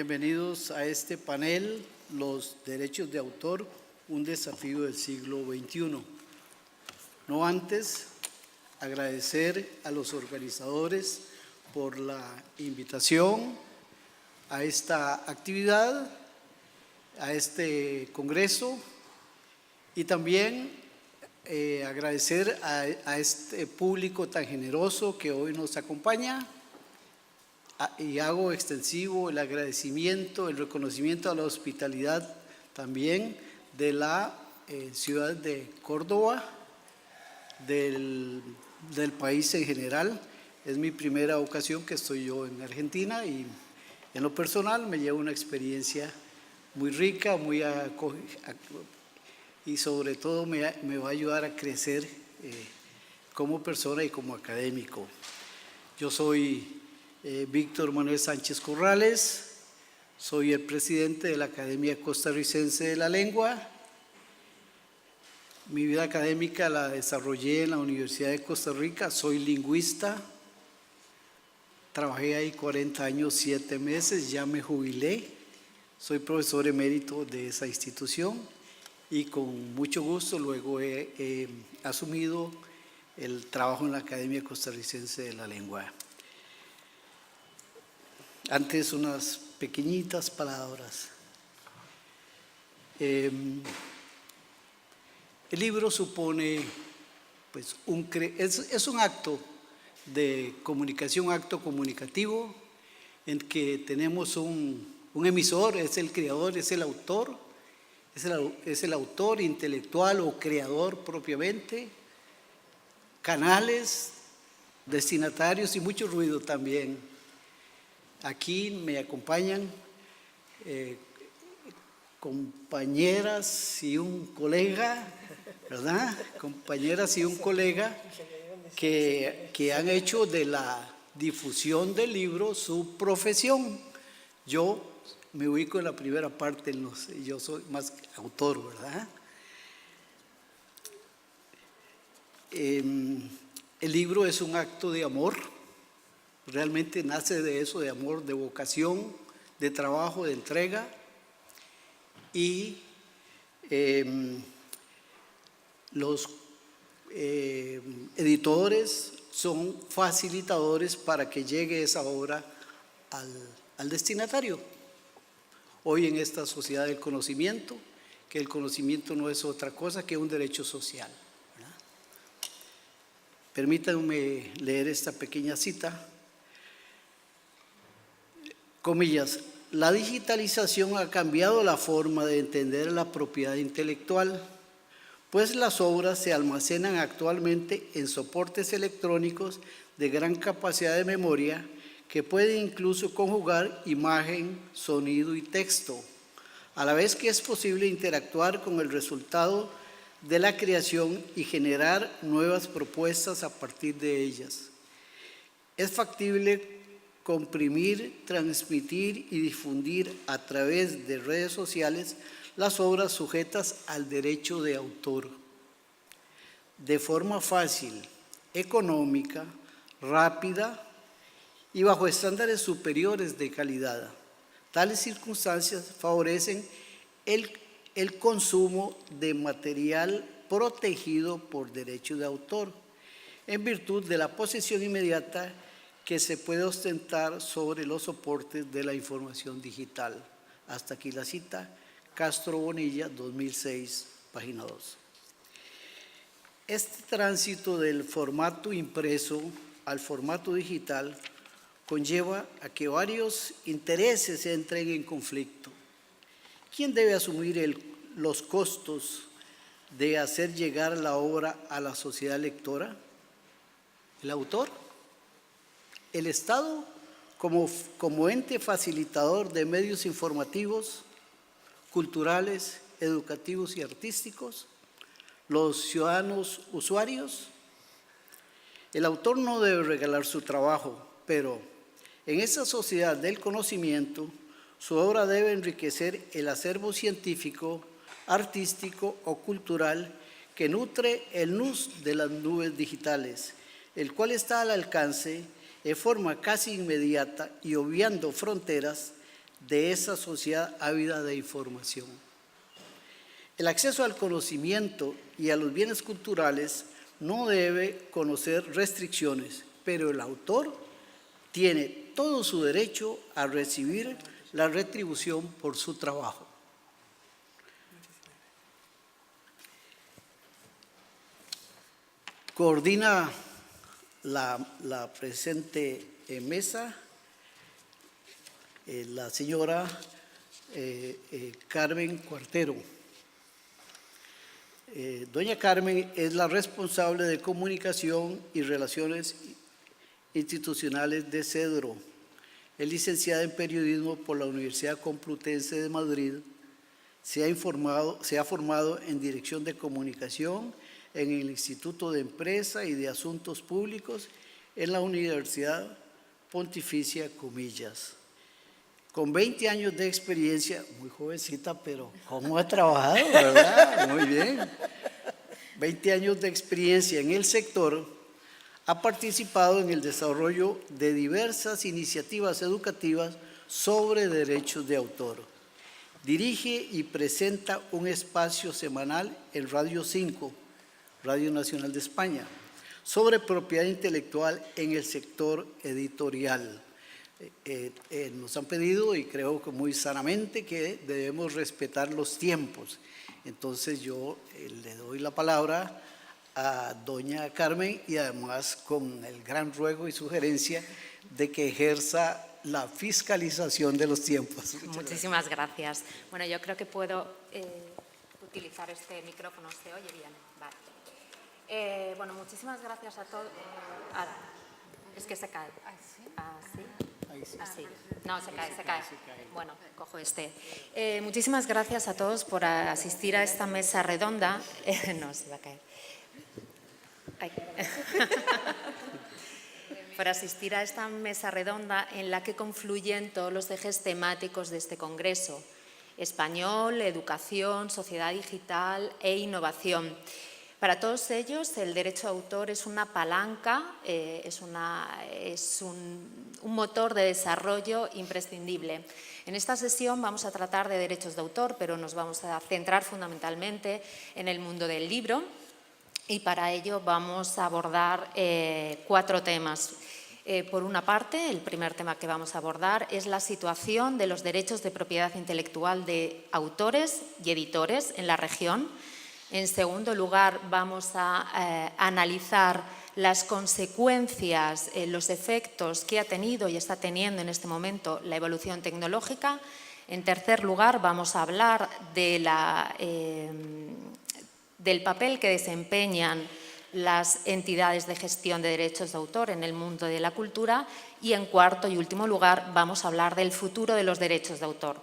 Bienvenidos a este panel, Los derechos de autor, un desafío del siglo XXI. No antes, agradecer a los organizadores por la invitación a esta actividad, a este congreso, y también agradecer a este público tan generoso que hoy nos acompaña. Y hago extensivo el agradecimiento, el reconocimiento a la hospitalidad también de la ciudad de Córdoba, del país en general. Es mi primera ocasión que estoy yo en Argentina y en lo personal me llevo una experiencia muy rica, y sobre todo me va a ayudar a crecer como persona y como académico. Yo soy Víctor Manuel Sánchez Corrales, soy el presidente de la Academia Costarricense de la Lengua. Mi vida académica la desarrollé en la Universidad de Costa Rica, soy lingüista, trabajé ahí 40 años, 7 meses, ya me jubilé, soy profesor emérito de esa institución y con mucho gusto luego he asumido el trabajo en la Academia Costarricense de la Lengua. Antes unas pequeñitas palabras. El libro supone, pues, es un acto de comunicación, un acto comunicativo en que tenemos un emisor, es el creador, es el autor, es el autor intelectual o creador propiamente, canales, destinatarios y mucho ruido también. Aquí me acompañan compañeras y un colega, ¿verdad? Compañeras y un colega que han hecho de la difusión del libro su profesión. Yo me ubico en la primera parte, yo soy más autor, ¿verdad? El libro es un acto de amor. Realmente nace de eso, de amor, de vocación, de trabajo, de entrega. Y los editores son facilitadores para que llegue esa obra al destinatario. Hoy en esta sociedad del conocimiento, que el conocimiento no es otra cosa que un derecho social, ¿verdad? Permítanme leer esta pequeña cita. Comillas, la digitalización ha cambiado la forma de entender la propiedad intelectual, pues las obras se almacenan actualmente en soportes electrónicos de gran capacidad de memoria que pueden incluso conjugar imagen, sonido y texto, a la vez que es posible interactuar con el resultado de la creación y generar nuevas propuestas a partir de ellas. Es factible comprimir, transmitir y difundir a través de redes sociales las obras sujetas al derecho de autor de forma fácil, económica, rápida y bajo estándares superiores de calidad. Tales circunstancias favorecen el consumo de material protegido por derecho de autor en virtud de la posesión inmediata que se puede ostentar sobre los soportes de la información digital. Hasta aquí la cita, Castro Bonilla, 2006, página 2. Este tránsito del formato impreso al formato digital conlleva a que varios intereses entren en conflicto. ¿Quién debe asumir los costos de hacer llegar la obra a la sociedad lectora? ¿El autor? ¿El Estado como ente facilitador de medios informativos, culturales, educativos y artísticos? ¿Los ciudadanos usuarios? El autor no debe regalar su trabajo, pero en esa sociedad del conocimiento, su obra debe enriquecer el acervo científico, artístico o cultural que nutre el NUS de las nubes digitales, el cual está al alcance de forma casi inmediata y obviando fronteras de esa sociedad ávida de información. El acceso al conocimiento y a los bienes culturales no debe conocer restricciones, pero el autor tiene todo su derecho a recibir la retribución por su trabajo. Coordina la presente mesa la señora Carmen Cuartero. Doña Carmen es la responsable de comunicación y relaciones institucionales de CEDRO. Es licenciada en periodismo por la Universidad Complutense de Madrid. Se ha formado en dirección de comunicación en el Instituto de Empresa y de Asuntos Públicos en la Universidad Pontificia Comillas. Con 20 años de experiencia, muy jovencita, pero ¿cómo ha trabajado, verdad? Muy bien. 20 años de experiencia en el sector, ha participado en el desarrollo de diversas iniciativas educativas sobre derechos de autor. Dirige y presenta un espacio semanal en Radio 5, Radio Nacional de España, sobre propiedad intelectual en el sector editorial. Nos han pedido, y creo que muy sanamente, que debemos respetar los tiempos. Entonces yo le doy la palabra a doña Carmen y además con el gran ruego y sugerencia de que ejerza la fiscalización de los tiempos. Muchísimas gracias. Bueno, yo creo que puedo utilizar este micrófono. ¿Se oye bien? Vale. Bueno, muchísimas gracias a todos. Es que se cae. ¿Así? Así. No, se cae. Bueno, cojo este. Muchísimas gracias a todos por asistir a esta mesa redonda. No, se va a caer. Por asistir a esta mesa redonda en la que confluyen todos los ejes temáticos de este congreso: español, educación, sociedad digital e innovación. Para todos ellos, el derecho de autor es una palanca, es un motor de desarrollo imprescindible. En esta sesión vamos a tratar de derechos de autor, pero nos vamos a centrar fundamentalmente en el mundo del libro, y para ello vamos a abordar 4 temas. Por una parte, el primer tema que vamos a abordar es la situación de los derechos de propiedad intelectual de autores y editores en la región. En segundo lugar, vamos a analizar las consecuencias, los efectos que ha tenido y está teniendo en este momento la evolución tecnológica. En tercer lugar, vamos a hablar de del papel que desempeñan las entidades de gestión de derechos de autor en el mundo de la cultura. Y en cuarto y último lugar, vamos a hablar del futuro de los derechos de autor.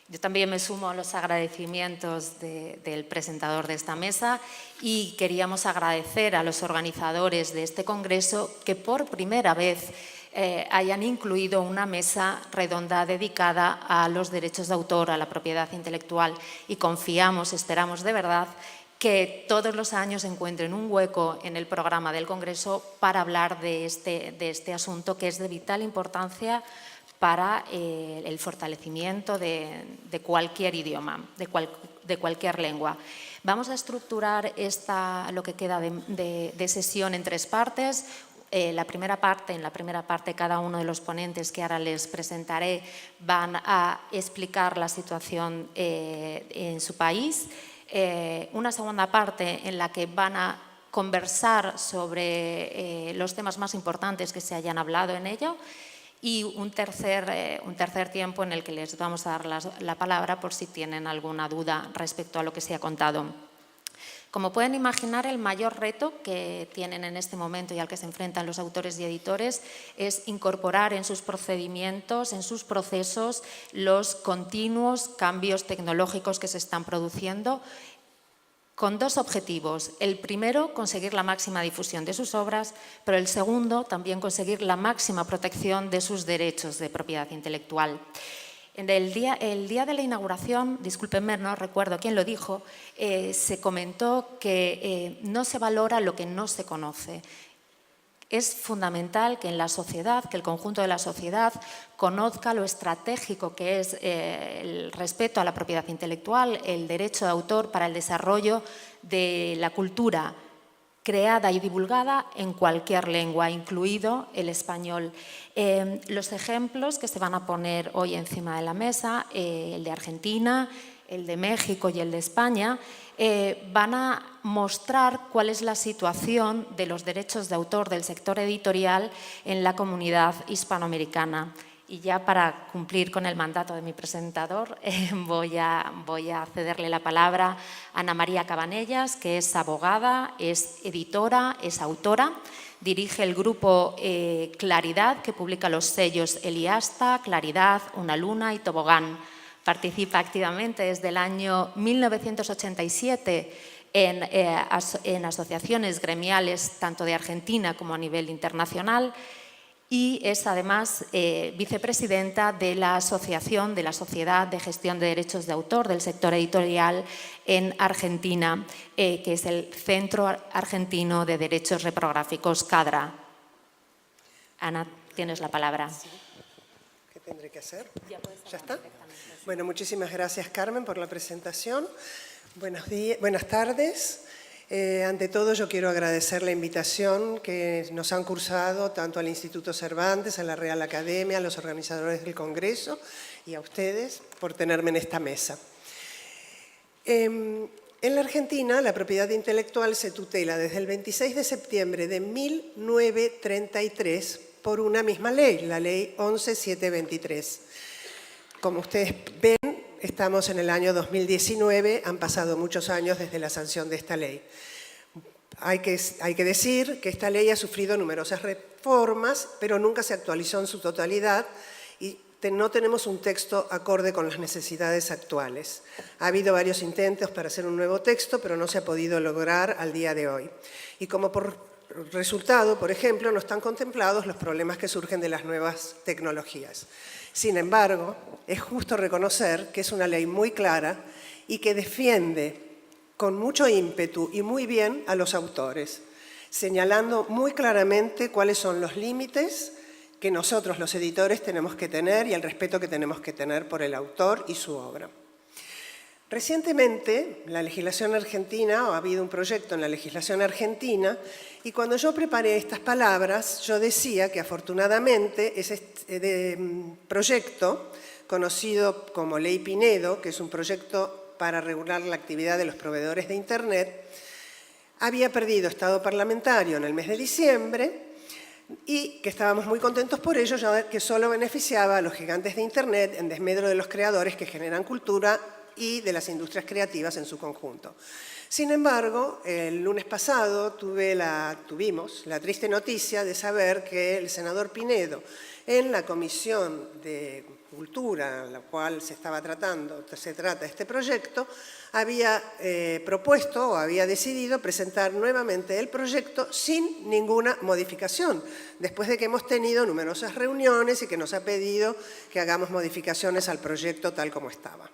Yo también me sumo a los agradecimientos del presentador de esta mesa, y queríamos agradecer a los organizadores de este congreso que por primera vez hayan incluido una mesa redonda dedicada a los derechos de autor, a la propiedad intelectual, y confiamos, esperamos de verdad, que todos los años encuentren un hueco en el programa del congreso para hablar de este asunto, que es de vital importancia para el fortalecimiento de cualquier idioma, de cualquier lengua. Vamos a estructurar lo que queda de sesión en 3 partes. En la primera parte, cada uno de los ponentes que ahora les presentaré van a explicar la situación en su país. Una segunda parte en la que van a conversar sobre los temas más importantes que se hayan hablado en ello. Y un tercer tiempo en el que les vamos a dar la palabra por si tienen alguna duda respecto a lo que se ha contado. Como pueden imaginar, el mayor reto que tienen en este momento y al que se enfrentan los autores y editores es incorporar en sus procedimientos, en sus procesos, los continuos cambios tecnológicos que se están produciendo, con 2 objetivos. El primero, conseguir la máxima difusión de sus obras, pero el segundo, también conseguir la máxima protección de sus derechos de propiedad intelectual. El día de la inauguración, discúlpenme, no recuerdo quién lo dijo, se comentó que no se valora lo que no se conoce. Es fundamental que en la sociedad, que el conjunto de la sociedad conozca lo estratégico que es el respeto a la propiedad intelectual, el derecho de autor para el desarrollo de la cultura creada y divulgada en cualquier lengua, incluido el español. Los ejemplos que se van a poner hoy encima de la mesa, el de Argentina, el de México y el de España, van a mostrar cuál es la situación de los derechos de autor del sector editorial en la comunidad hispanoamericana. Y ya para cumplir con el mandato de mi presentador, voy a cederle la palabra a Ana María Cabanellas, que es abogada, es editora, es autora. Dirige el grupo Claridad, que publica los sellos Eliasta, Claridad, Una Luna y Tobogán. Participa activamente desde el año 1987 en asociaciones gremiales tanto de Argentina como a nivel internacional y es además vicepresidenta de la Asociación de la Sociedad de Gestión de Derechos de Autor del sector editorial en Argentina, que es el Centro Argentino de Derechos Reprográficos, CADRA. Ana, tienes la palabra. Sí. ¿Qué tendré que hacer? ¿Ya está? Bueno, muchísimas gracias, Carmen, por la presentación. Buenas tardes. Ante todo, yo quiero agradecer la invitación que nos han cursado tanto al Instituto Cervantes, a la Real Academia, a los organizadores del Congreso y a ustedes por tenerme en esta mesa. En la Argentina, la propiedad intelectual se tutela desde el 26 de septiembre de 1933 por una misma ley, la Ley 11.723. Como ustedes ven, estamos en el año 2019, han pasado muchos años desde la sanción de esta ley. Hay que decir que esta ley ha sufrido numerosas reformas, pero nunca se actualizó en su totalidad y no tenemos un texto acorde con las necesidades actuales. Ha habido varios intentos para hacer un nuevo texto, pero no se ha podido lograr al día de hoy. Y como por resultado, por ejemplo, no están contemplados los problemas que surgen de las nuevas tecnologías. Sin embargo, es justo reconocer que es una ley muy clara y que defiende con mucho ímpetu y muy bien a los autores, señalando muy claramente cuáles son los límites que nosotros, los editores, tenemos que tener y el respeto que tenemos que tener por el autor y su obra. Recientemente, la legislación argentina, ha habido un proyecto en la legislación argentina, y cuando yo preparé estas palabras, yo decía que afortunadamente ese proyecto, conocido como Ley Pinedo, que es un proyecto para regular la actividad de los proveedores de Internet, había perdido estado parlamentario en el mes de diciembre y que estábamos muy contentos por ello, ya que solo beneficiaba a los gigantes de Internet en desmedro de los creadores que generan cultura y de las industrias creativas en su conjunto. Sin embargo, el lunes pasado tuvimos la triste noticia de saber que el senador Pinedo, en la Comisión de Cultura, en la cual se trata este proyecto, había propuesto o había decidido presentar nuevamente el proyecto sin ninguna modificación, después de que hemos tenido numerosas reuniones y que nos ha pedido que hagamos modificaciones al proyecto tal como estaba.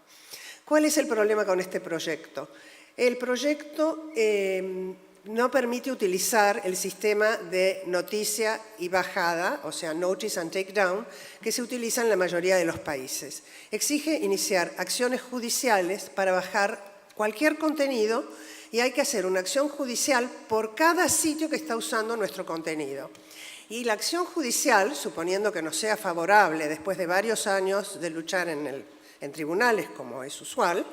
¿Cuál es el problema con este proyecto? El proyecto no permite utilizar el sistema de noticia y bajada, o sea, notice and take down, que se utiliza en la mayoría de los países. Exige iniciar acciones judiciales para bajar cualquier contenido y hay que hacer una acción judicial por cada sitio que está usando nuestro contenido. Y la acción judicial, suponiendo que nos sea favorable después de varios años de luchar en tribunales, como es usual,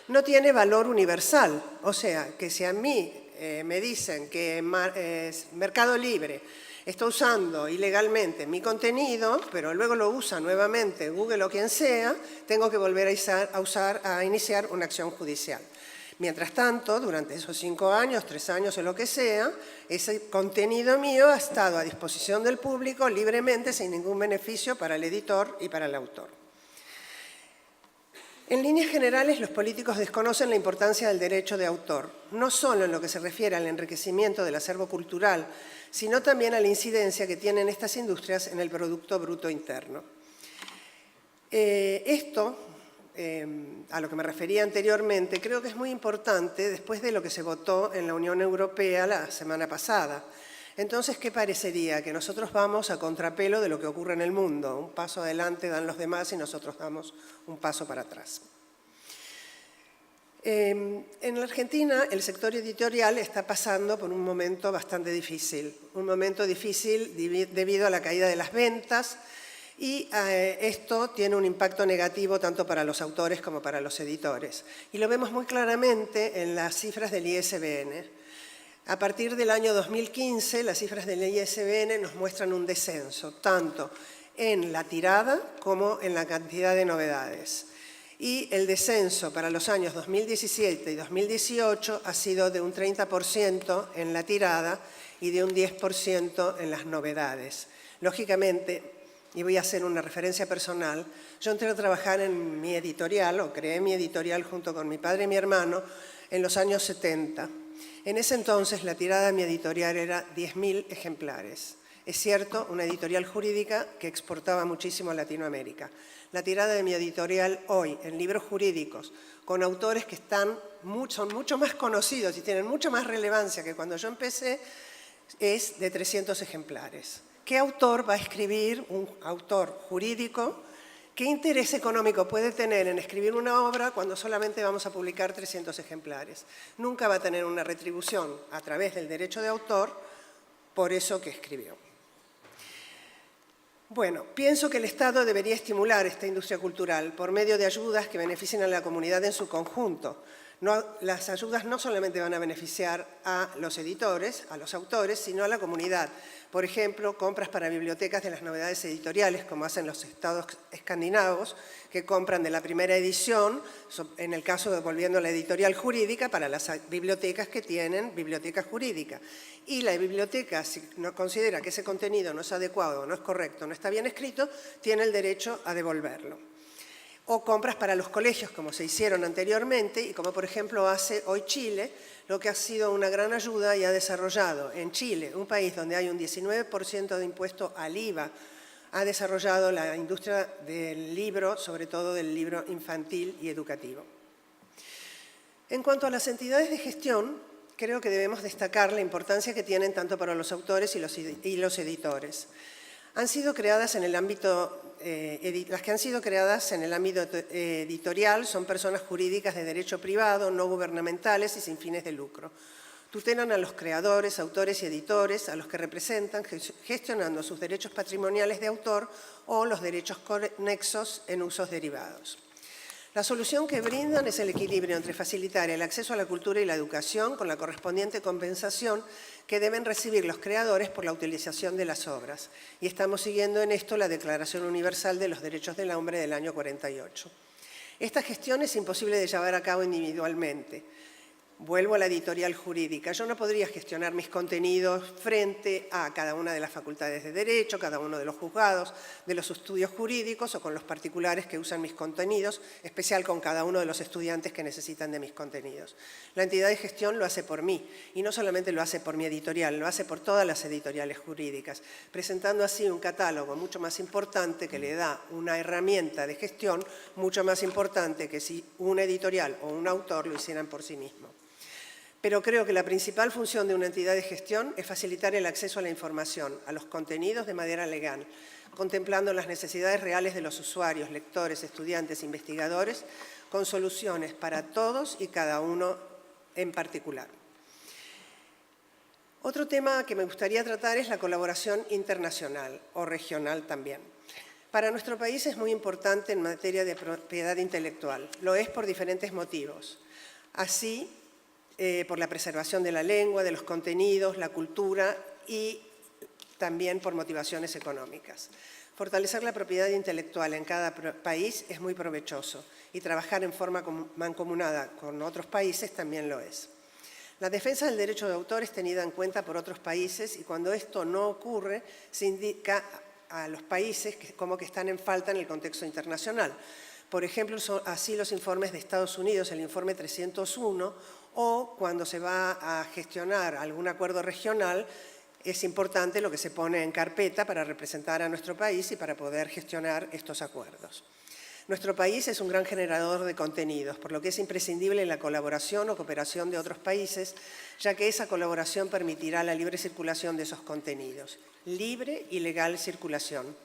no tiene valor universal. O sea, que si a mí me dicen que Mercado Libre está usando ilegalmente mi contenido, pero luego lo usa nuevamente Google o quien sea, tengo que volver a iniciar una acción judicial. Mientras tanto, durante esos 5 años, 3 años o lo que sea, ese contenido mío ha estado a disposición del público libremente, sin ningún beneficio para el editor y para el autor. En líneas generales, los políticos desconocen la importancia del derecho de autor, no solo en lo que se refiere al enriquecimiento del acervo cultural, sino también a la incidencia que tienen estas industrias en el Producto Bruto Interno. Esto, a lo que me refería anteriormente, creo que es muy importante después de lo que se votó en la Unión Europea la semana pasada. Entonces, ¿qué parecería? Que nosotros vamos a contrapelo de lo que ocurre en el mundo. Un paso adelante dan los demás y nosotros damos un paso para atrás. En la Argentina, el sector editorial está pasando por un momento bastante difícil. Un momento difícil debido a la caída de las ventas y esto tiene un impacto negativo tanto para los autores como para los editores. Y lo vemos muy claramente en las cifras del ISBN. A partir del año 2015, las cifras del ISBN nos muestran un descenso, tanto en la tirada como en la cantidad de novedades. Y el descenso para los años 2017 y 2018 ha sido de un 30% en la tirada y de un 10% en las novedades. Lógicamente, y voy a hacer una referencia personal, yo entré a trabajar en mi editorial, o creé mi editorial junto con mi padre y mi hermano, en los años 70. En ese entonces la tirada de mi editorial era 10.000 ejemplares. Es cierto, una editorial jurídica que exportaba muchísimo a Latinoamérica. La tirada de mi editorial hoy, en libros jurídicos, con autores que son mucho más conocidos y tienen mucha más relevancia que cuando yo empecé, es de 300 ejemplares. ¿Qué autor va a escribir, un autor jurídico, qué interés económico puede tener en escribir una obra cuando solamente vamos a publicar 300 ejemplares? Nunca va a tener una retribución a través del derecho de autor por eso que escribió. Bueno, pienso que el Estado debería estimular esta industria cultural por medio de ayudas que beneficien a la comunidad en su conjunto. Las ayudas no solamente van a beneficiar a los editores, a los autores, sino a la comunidad. Por ejemplo, compras para bibliotecas de las novedades editoriales, como hacen los estados escandinavos, que compran de la primera edición, en el caso de volviendo a la editorial jurídica, para las bibliotecas que tienen biblioteca jurídica. Y la biblioteca, si no considera que ese contenido no es adecuado, no es correcto, no está bien escrito, tiene el derecho a devolverlo. O compras para los colegios, como se hicieron anteriormente, y como por ejemplo hace hoy Chile, lo que ha sido una gran ayuda y ha desarrollado en Chile, un país donde hay un 19% de impuesto al IVA, ha desarrollado la industria del libro, sobre todo del libro infantil y educativo. En cuanto a las entidades de gestión, creo que debemos destacar la importancia que tienen tanto para los autores y los editores. Han sido creadas en el ámbito, las que han sido creadas en el ámbito editorial son personas jurídicas de derecho privado, no gubernamentales y sin fines de lucro. Tutelan a los creadores, autores y editores, a los que representan, gestionando sus derechos patrimoniales de autor o los derechos conexos en usos derivados. La solución que brindan es el equilibrio entre facilitar el acceso a la cultura y la educación con la correspondiente compensación que deben recibir los creadores por la utilización de las obras. Y estamos siguiendo en esto la Declaración Universal de los Derechos del Hombre del año 48. Esta gestión es imposible de llevar a cabo individualmente. Vuelvo a la editorial jurídica. Yo no podría gestionar mis contenidos frente a cada una de las facultades de Derecho, cada uno de los juzgados, de los estudios jurídicos o con los particulares que usan mis contenidos, especial con cada uno de los estudiantes que necesitan de mis contenidos. La entidad de gestión lo hace por mí y no solamente lo hace por mi editorial, lo hace por todas las editoriales jurídicas, presentando así un catálogo mucho más importante que le da una herramienta de gestión mucho más importante que si una editorial o un autor lo hicieran por sí mismo. Pero creo que la principal función de una entidad de gestión es facilitar el acceso a la información, a los contenidos de manera legal, contemplando las necesidades reales de los usuarios, lectores, estudiantes, investigadores, con soluciones para todos y cada uno en particular. Otro tema que me gustaría tratar es la colaboración internacional o regional también. Para nuestro país es muy importante en materia de propiedad intelectual. Lo es por diferentes motivos. Así, por la preservación de la lengua, de los contenidos, la cultura y también por motivaciones económicas. Fortalecer la propiedad intelectual en cada país es muy provechoso y trabajar en forma mancomunada con otros países también lo es. La defensa del derecho de autor es tenida en cuenta por otros países y cuando esto no ocurre se indica a los países como que están en falta en el contexto internacional. Por ejemplo, son así los informes de Estados Unidos, el informe 301, o cuando se va a gestionar algún acuerdo regional, es importante lo que se pone en carpeta para representar a nuestro país y para poder gestionar estos acuerdos. Nuestro país es un gran generador de contenidos, por lo que es imprescindible la colaboración o cooperación de otros países, ya que esa colaboración permitirá la libre circulación de esos contenidos. Libre y legal circulación.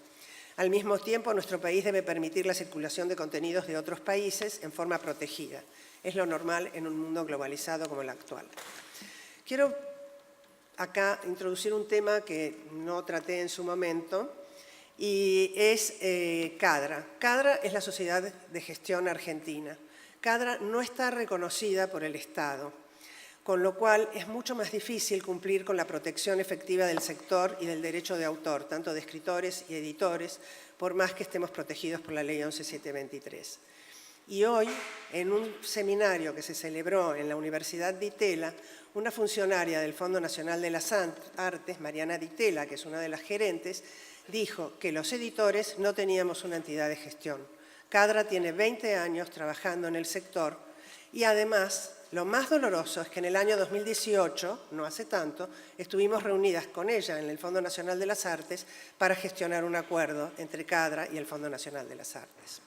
Al mismo tiempo, nuestro país debe permitir la circulación de contenidos de otros países en forma protegida. Es lo normal en un mundo globalizado como el actual. Quiero acá introducir un tema que no traté en su momento, y es CADRA. CADRA es la Sociedad de Gestión Argentina. CADRA no está reconocida por el Estado, con lo cual es mucho más difícil cumplir con la protección efectiva del sector y del derecho de autor, tanto de escritores y editores, por más que estemos protegidos por la Ley 11723. Y hoy, en un seminario que se celebró en la Universidad Di Tella, una funcionaria del Fondo Nacional de las Artes, Mariana Di Tella, que es una de las gerentes, dijo que los editores no teníamos una entidad de gestión. CADRA tiene 20 años trabajando en el sector y además lo más doloroso es que en el año 2018, no hace tanto, estuvimos reunidas con ella en el Fondo Nacional de las Artes para gestionar un acuerdo entre CADRA y el Fondo Nacional de las Artes.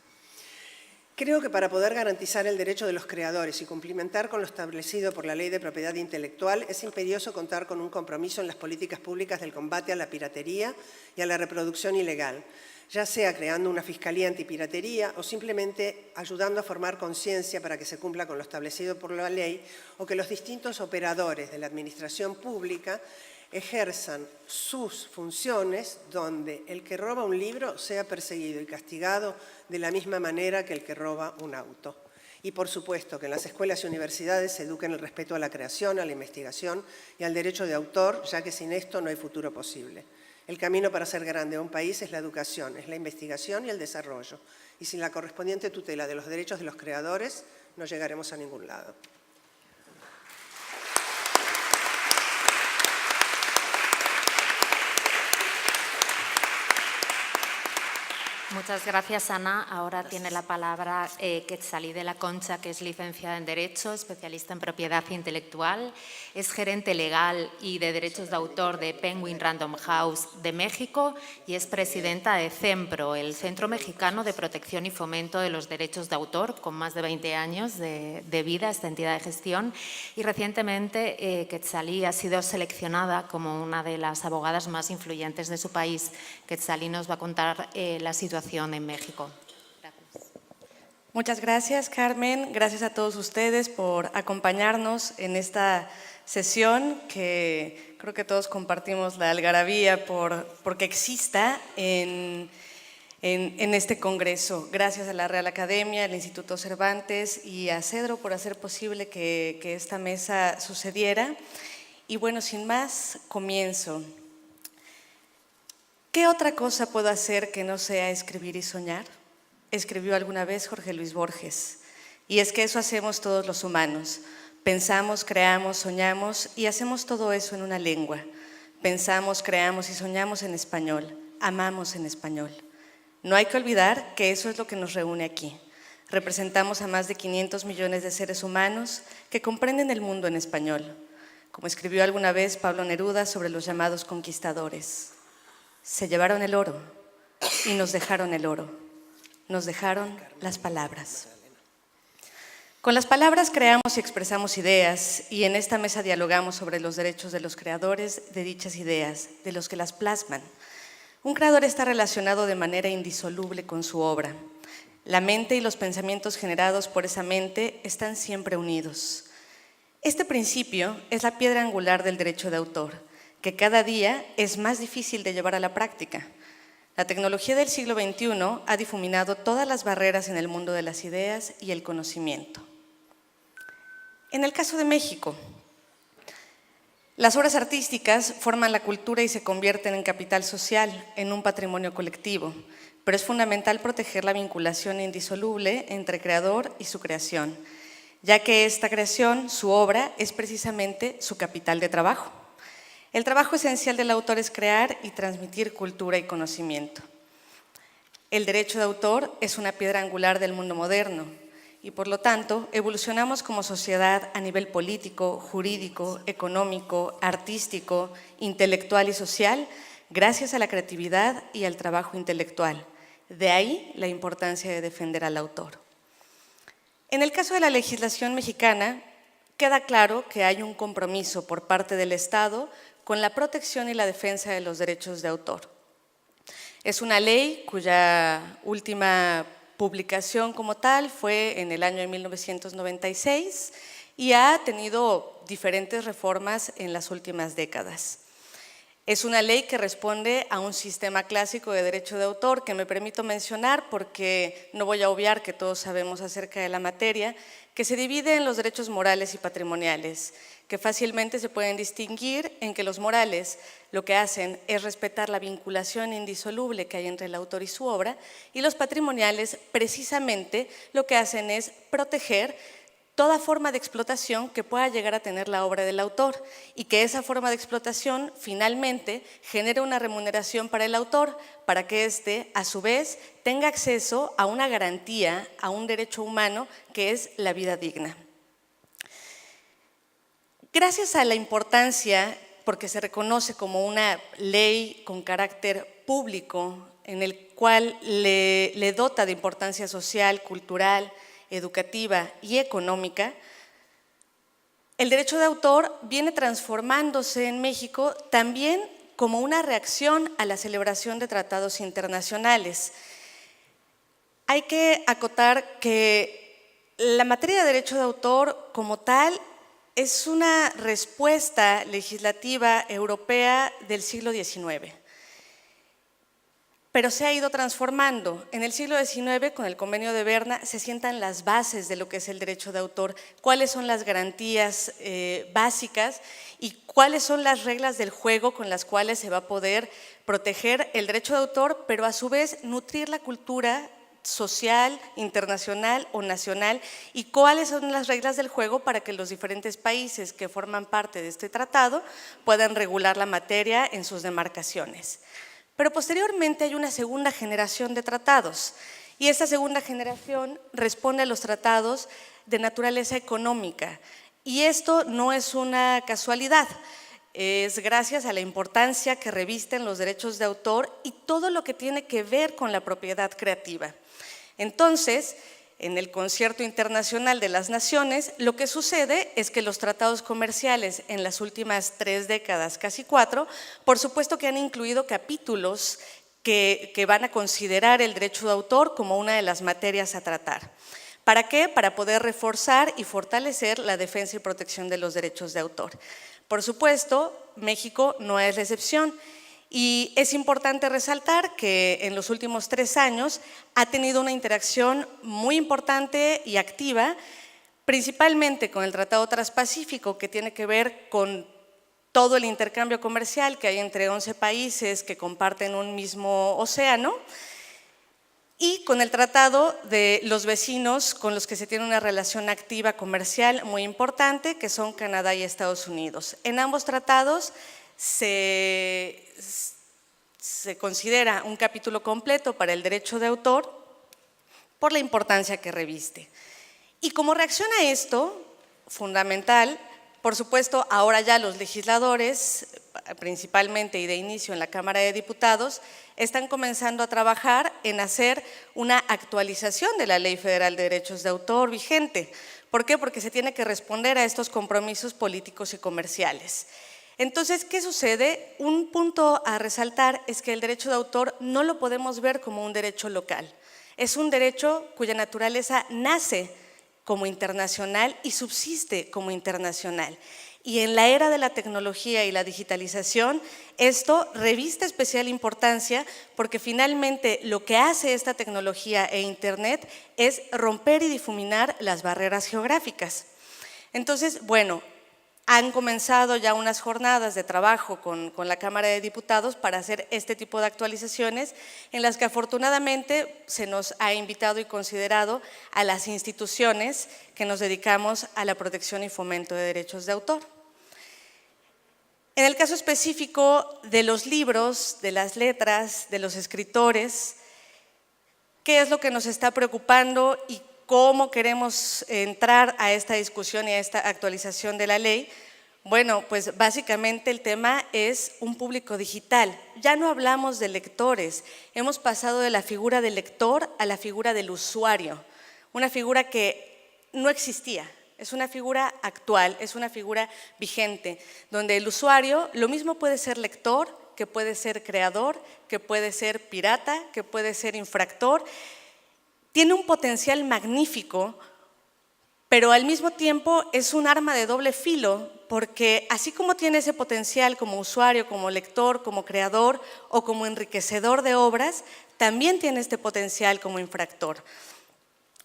Creo que para poder garantizar el derecho de los creadores y cumplimentar con lo establecido por la Ley de Propiedad Intelectual, es imperioso contar con un compromiso en las políticas públicas del combate a la piratería y a la reproducción ilegal, ya sea creando una fiscalía antipiratería o simplemente ayudando a formar conciencia para que se cumpla con lo establecido por la ley, o que los distintos operadores de la administración pública ejerzan sus funciones donde el que roba un libro sea perseguido y castigado de la misma manera que el que roba un auto. Y por supuesto que en las escuelas y universidades se eduque en el respeto a la creación, a la investigación y al derecho de autor, ya que sin esto no hay futuro posible. El camino para hacer grande a un país es la educación, es la investigación y el desarrollo. Y sin la correspondiente tutela de los derechos de los creadores, no llegaremos a ningún lado. Muchas gracias, Ana. Ahora tiene la palabra Quetzalí de la Concha, que es licenciada en Derecho, especialista en propiedad intelectual, es gerente legal y de derechos de autor de Penguin Random House de México y es presidenta de CEMPRO, el Centro Mexicano de Protección y Fomento de los Derechos de Autor, con más de 20 años de vida, esta entidad de gestión. Y recientemente Quetzalí ha sido seleccionada como una de las abogadas más influyentes de su país. Quetzalí nos va a contar la situación en México. Gracias. Muchas gracias, Carmen. Gracias a todos ustedes por acompañarnos en esta sesión que creo que todos compartimos la algarabía porque exista en este congreso. Gracias a la Real Academia, al Instituto Cervantes y a Cedro por hacer posible que esta mesa sucediera. Y bueno, sin más, comienzo. ¿Qué otra cosa puedo hacer que no sea escribir y soñar? Escribió alguna vez Jorge Luis Borges. Y es que eso hacemos todos los humanos. Pensamos, creamos, soñamos y hacemos todo eso en una lengua. Pensamos, creamos y soñamos en español. Amamos en español. No hay que olvidar que eso es lo que nos reúne aquí. Representamos a más de 500 millones de seres humanos que comprenden el mundo en español. Como escribió alguna vez Pablo Neruda sobre los llamados conquistadores. Se llevaron el oro y nos dejaron el oro. Nos dejaron las palabras. Con las palabras creamos y expresamos ideas y en esta mesa dialogamos sobre los derechos de los creadores de dichas ideas, de los que las plasman. Un creador está relacionado de manera indisoluble con su obra. La mente y los pensamientos generados por esa mente están siempre unidos. Este principio es la piedra angular del derecho de autor, que cada día es más difícil de llevar a la práctica. La tecnología del siglo XXI ha difuminado todas las barreras en el mundo de las ideas y el conocimiento. En el caso de México, las obras artísticas forman la cultura y se convierten en capital social, en un patrimonio colectivo, pero es fundamental proteger la vinculación indisoluble entre creador y su creación, ya que esta creación, su obra, es precisamente su capital de trabajo. El trabajo esencial del autor es crear y transmitir cultura y conocimiento. El derecho de autor es una piedra angular del mundo moderno y, por lo tanto, evolucionamos como sociedad a nivel político, jurídico, económico, artístico, intelectual y social gracias a la creatividad y al trabajo intelectual. De ahí la importancia de defender al autor. En el caso de la legislación mexicana, queda claro que hay un compromiso por parte del Estado con la protección y la defensa de los derechos de autor. Es una ley cuya última publicación como tal fue en el año de 1996 y ha tenido diferentes reformas en las últimas décadas. Es una ley que responde a un sistema clásico de derecho de autor que me permito mencionar porque no voy a obviar que todos sabemos acerca de la materia, que se divide en los derechos morales y patrimoniales, que fácilmente se pueden distinguir en que los morales lo que hacen es respetar la vinculación indisoluble que hay entre el autor y su obra, y los patrimoniales precisamente lo que hacen es proteger toda forma de explotación que pueda llegar a tener la obra del autor y que esa forma de explotación finalmente genere una remuneración para el autor, para que éste, a su vez, tenga acceso a una garantía, a un derecho humano que es la vida digna. Gracias a la importancia, porque se reconoce como una ley con carácter público, en el cual le dota de importancia social, cultural, educativa y económica, el derecho de autor viene transformándose en México también como una reacción a la celebración de tratados internacionales. Hay que acotar que la materia de derecho de autor como tal es una respuesta legislativa europea del siglo XIX. Pero se ha ido transformando. En el siglo XIX, con el Convenio de Berna, se sientan las bases de lo que es el derecho de autor, cuáles son las garantías básicas y cuáles son las reglas del juego con las cuales se va a poder proteger el derecho de autor, pero a su vez nutrir la cultura social, internacional o nacional, y cuáles son las reglas del juego para que los diferentes países que forman parte de este tratado puedan regular la materia en sus demarcaciones. Pero posteriormente hay una segunda generación de tratados y esta segunda generación responde a los tratados de naturaleza económica y esto no es una casualidad, es gracias a la importancia que revisten los derechos de autor y todo lo que tiene que ver con la propiedad creativa. Entonces, en el Concierto Internacional de las Naciones, lo que sucede es que los tratados comerciales en las últimas 3 décadas, casi 4, por supuesto que han incluido capítulos que van a considerar el derecho de autor como una de las materias a tratar. ¿Para qué? Para poder reforzar y fortalecer la defensa y protección de los derechos de autor. Por supuesto, México no es la excepción. Y es importante resaltar que en los últimos 3 años ha tenido una interacción muy importante y activa, principalmente con el Tratado Transpacífico, que tiene que ver con todo el intercambio comercial que hay entre 11 países que comparten un mismo océano, y con el Tratado de los vecinos con los que se tiene una relación activa comercial muy importante, que son Canadá y Estados Unidos. En ambos tratados se considera un capítulo completo para el derecho de autor por la importancia que reviste. Y como reacción a esto, fundamental, por supuesto, ahora ya los legisladores, principalmente y de inicio en la Cámara de Diputados, están comenzando a trabajar en hacer una actualización de la Ley Federal de Derechos de Autor vigente. ¿Por qué? Porque se tiene que responder a estos compromisos políticos y comerciales. Entonces, ¿qué sucede? Un punto a resaltar es que el derecho de autor no lo podemos ver como un derecho local. Es un derecho cuya naturaleza nace como internacional y subsiste como internacional. Y en la era de la tecnología y la digitalización, esto reviste especial importancia porque finalmente lo que hace esta tecnología e Internet es romper y difuminar las barreras geográficas. Entonces, bueno, han comenzado ya unas jornadas de trabajo con la Cámara de Diputados para hacer este tipo de actualizaciones en las que afortunadamente se nos ha invitado y considerado a las instituciones que nos dedicamos a la protección y fomento de derechos de autor. En el caso específico de los libros, de las letras, de los escritores, ¿qué es lo que nos está preocupando y cómo queremos entrar a esta discusión y a esta actualización de la ley? Bueno, pues básicamente el tema es un público digital. Ya no hablamos de lectores, hemos pasado de la figura del lector a la figura del usuario, una figura que no existía. Es una figura actual, es una figura vigente, donde el usuario lo mismo puede ser lector, que puede ser creador, que puede ser pirata, que puede ser infractor. Tiene un potencial magnífico, pero al mismo tiempo es un arma de doble filo, porque así como tiene ese potencial como usuario, como lector, como creador o como enriquecedor de obras, también tiene este potencial como infractor.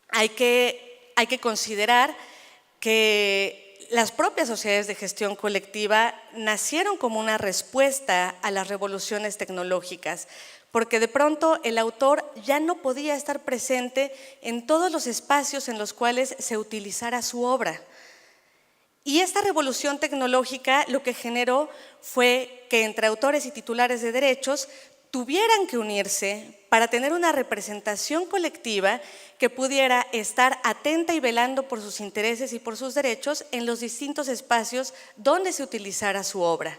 Hay que considerar que las propias sociedades de gestión colectiva nacieron como una respuesta a las revoluciones tecnológicas, porque de pronto el autor ya no podía estar presente en todos los espacios en los cuales se utilizara su obra. Y esta revolución tecnológica lo que generó fue que entre autores y titulares de derechos tuvieran que unirse para tener una representación colectiva que pudiera estar atenta y velando por sus intereses y por sus derechos en los distintos espacios donde se utilizara su obra.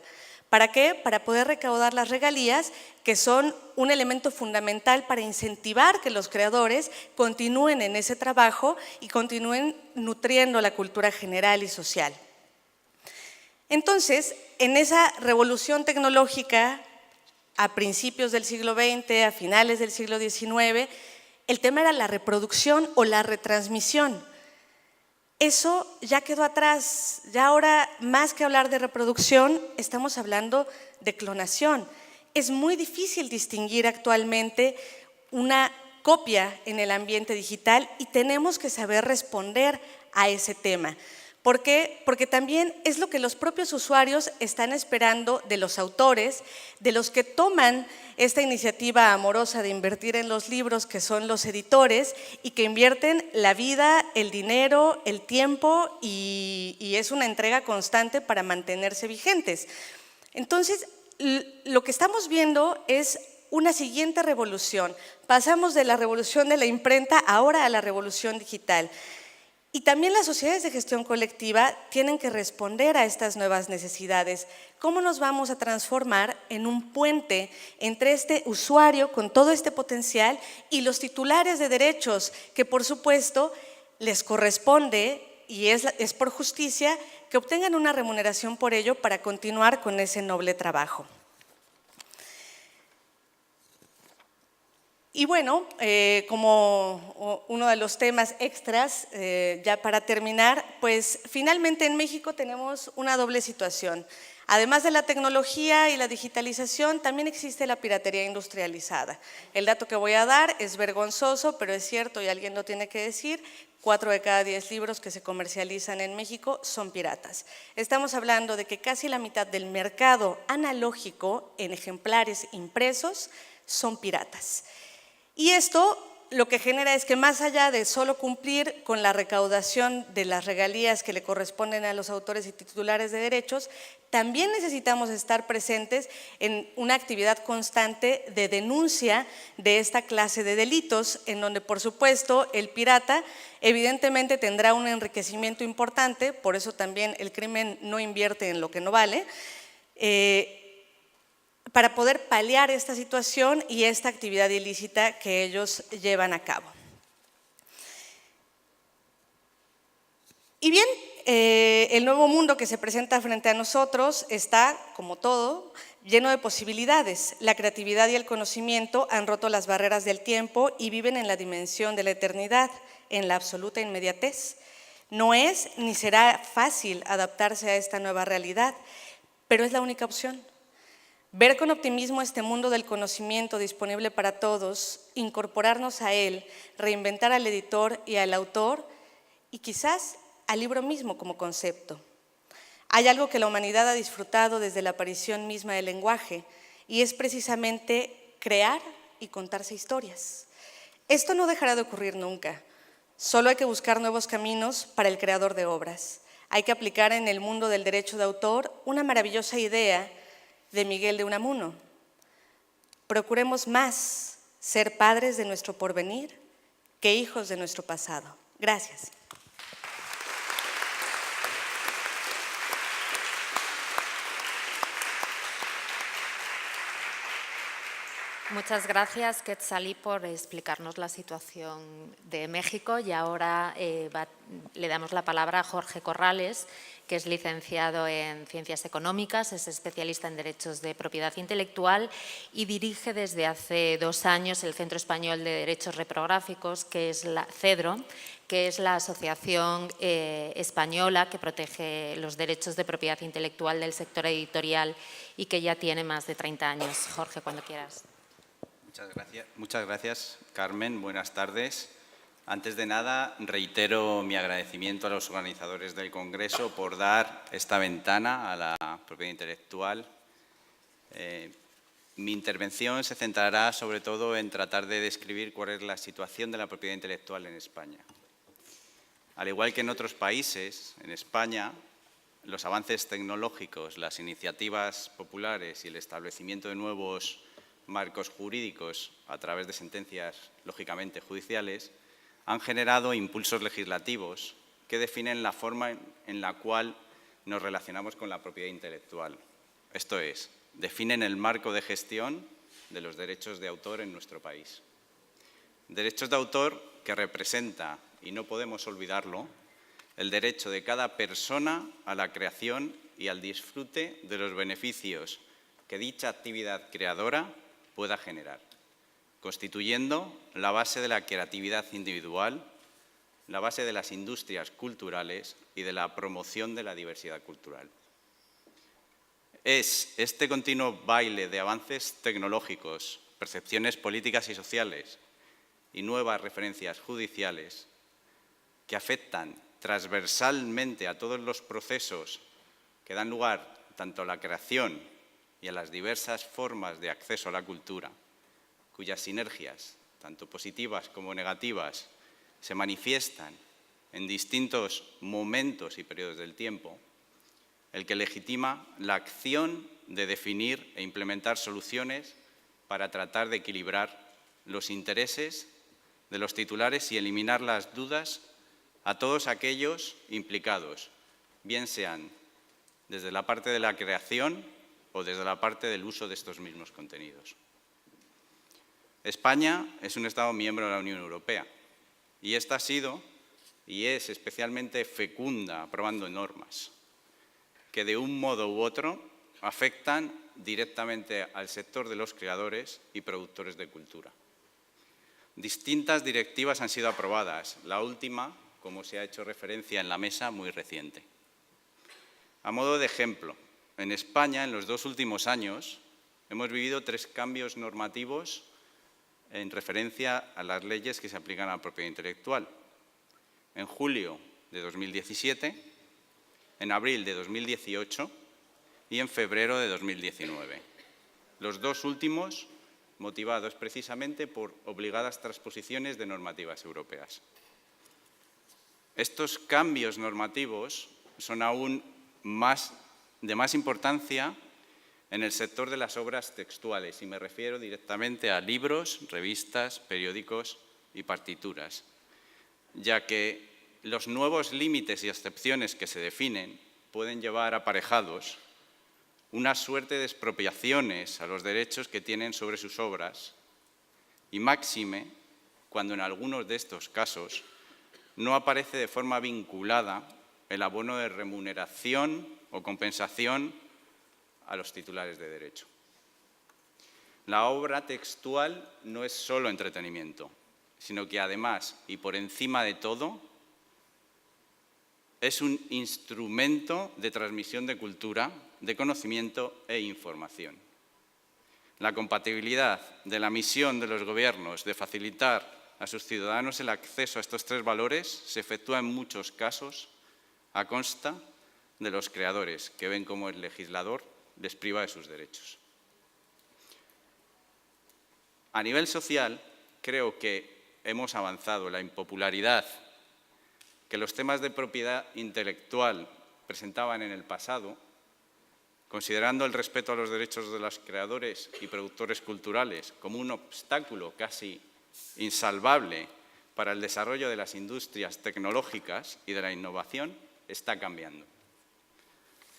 ¿Para qué? Para poder recaudar las regalías, que son un elemento fundamental para incentivar que los creadores continúen en ese trabajo y continúen nutriendo la cultura general y social. Entonces, en esa revolución tecnológica, a principios del siglo XX, a finales del siglo XIX, el tema era la reproducción o la retransmisión. Eso ya quedó atrás, ya ahora más que hablar de reproducción, estamos hablando de clonación. Es muy difícil distinguir actualmente una copia en el ambiente digital y tenemos que saber responder a ese tema. ¿Por qué? Porque también es lo que los propios usuarios están esperando de los autores, de los que toman esta iniciativa amorosa de invertir en los libros, que son los editores, y que invierten la vida, el dinero, el tiempo y es una entrega constante para mantenerse vigentes. Entonces, lo que estamos viendo es una siguiente revolución. Pasamos de la revolución de la imprenta ahora a la revolución digital. Y también las sociedades de gestión colectiva tienen que responder a estas nuevas necesidades. ¿Cómo nos vamos a transformar en un puente entre este usuario con todo este potencial y los titulares de derechos que, por supuesto, les corresponde y es por justicia que obtengan una remuneración por ello para continuar con ese noble trabajo? Y bueno, como uno de los temas extras, ya para terminar, pues finalmente en México tenemos una doble situación. Además de la tecnología y la digitalización, también existe la piratería industrializada. El dato que voy a dar es vergonzoso, pero es cierto y alguien lo tiene que decir: 4 de cada 10 libros que se comercializan en México son piratas. Estamos hablando de que casi la mitad del mercado analógico en ejemplares impresos son piratas. Y esto lo que genera es que, más allá de solo cumplir con la recaudación de las regalías que le corresponden a los autores y titulares de derechos, también necesitamos estar presentes en una actividad constante de denuncia de esta clase de delitos, en donde, por supuesto, el pirata evidentemente tendrá un enriquecimiento importante, por eso también el crimen no invierte en lo que no vale, para poder paliar esta situación y esta actividad ilícita que ellos llevan a cabo. Y bien, el nuevo mundo que se presenta frente a nosotros está, como todo, lleno de posibilidades. La creatividad y el conocimiento han roto las barreras del tiempo y viven en la dimensión de la eternidad, en la absoluta inmediatez. No es ni será fácil adaptarse a esta nueva realidad, pero es la única opción. Ver con optimismo este mundo del conocimiento disponible para todos, incorporarnos a él, reinventar al editor y al autor y quizás al libro mismo como concepto. Hay algo que la humanidad ha disfrutado desde la aparición misma del lenguaje y es precisamente crear y contarse historias. Esto no dejará de ocurrir nunca. Solo hay que buscar nuevos caminos para el creador de obras. Hay que aplicar en el mundo del derecho de autor una maravillosa idea de Miguel de Unamuno. Procuremos más ser padres de nuestro porvenir que hijos de nuestro pasado. Gracias. Muchas gracias, Quetzalí, por explicarnos la situación de México. Y ahora le damos la palabra a Jorge Corrales, que es licenciado en Ciencias Económicas, es especialista en Derechos de Propiedad Intelectual y dirige desde hace 2 años el Centro Español de Derechos Reprográficos, que es la CEDRO, que es la asociación española que protege los derechos de propiedad intelectual del sector editorial y que ya tiene más de 30 años. Jorge, cuando quieras. Muchas gracias, Carmen. Buenas tardes. Antes de nada, reitero mi agradecimiento a los organizadores del Congreso por dar esta ventana a la propiedad intelectual. Mi intervención se centrará sobre todo en tratar de describir cuál es la situación de la propiedad intelectual en España. Al igual que en otros países, en España, los avances tecnológicos, las iniciativas populares y el establecimiento de nuevos marcos jurídicos a través de sentencias, lógicamente, judiciales, han generado impulsos legislativos que definen la forma en la cual nos relacionamos con la propiedad intelectual. Esto es, definen el marco de gestión de los derechos de autor en nuestro país. Derechos de autor que representa, y no podemos olvidarlo, el derecho de cada persona a la creación y al disfrute de los beneficios que dicha actividad creadora pueda generar, constituyendo la base de la creatividad individual, la base de las industrias culturales y de la promoción de la diversidad cultural. Es este continuo baile de avances tecnológicos, percepciones políticas y sociales y nuevas referencias judiciales que afectan transversalmente a todos los procesos que dan lugar tanto a la creación y a las diversas formas de acceso a la cultura, cuyas sinergias, tanto positivas como negativas, se manifiestan en distintos momentos y periodos del tiempo, el que legitima la acción de definir e implementar soluciones para tratar de equilibrar los intereses de los titulares y eliminar las dudas a todos aquellos implicados, bien sean desde la parte de la creación o desde la parte del uso de estos mismos contenidos. España es un Estado miembro de la Unión Europea y esta ha sido y es especialmente fecunda aprobando normas que de un modo u otro afectan directamente al sector de los creadores y productores de cultura. Distintas directivas han sido aprobadas, la última, como se ha hecho referencia en la mesa, muy reciente. A modo de ejemplo, en España, en los 2 últimos años, hemos vivido 3 cambios normativos en referencia a las leyes que se aplican a la propiedad intelectual. En julio de 2017, en abril de 2018 y en febrero de 2019. Los 2 últimos motivados precisamente por obligadas transposiciones de normativas europeas. Estos cambios normativos son aún de más importancia en el sector de las obras textuales, y me refiero directamente a libros, revistas, periódicos y partituras, ya que los nuevos límites y excepciones que se definen pueden llevar aparejados una suerte de expropiaciones a los derechos que tienen sobre sus obras, y máxime cuando en algunos de estos casos no aparece de forma vinculada el abono de remuneración o compensación a los titulares de derecho. La obra textual no es solo entretenimiento, sino que además, y por encima de todo, es un instrumento de transmisión de cultura, de conocimiento e información. La compatibilidad de la misión de los gobiernos de facilitar a sus ciudadanos el acceso a estos 3 valores se efectúa en muchos casos a costa de los creadores, que ven cómo el legislador les priva de sus derechos. A nivel social, creo que hemos avanzado. La impopularidad que los temas de propiedad intelectual presentaban en el pasado, considerando el respeto a los derechos de los creadores y productores culturales como un obstáculo casi insalvable para el desarrollo de las industrias tecnológicas y de la innovación, está cambiando.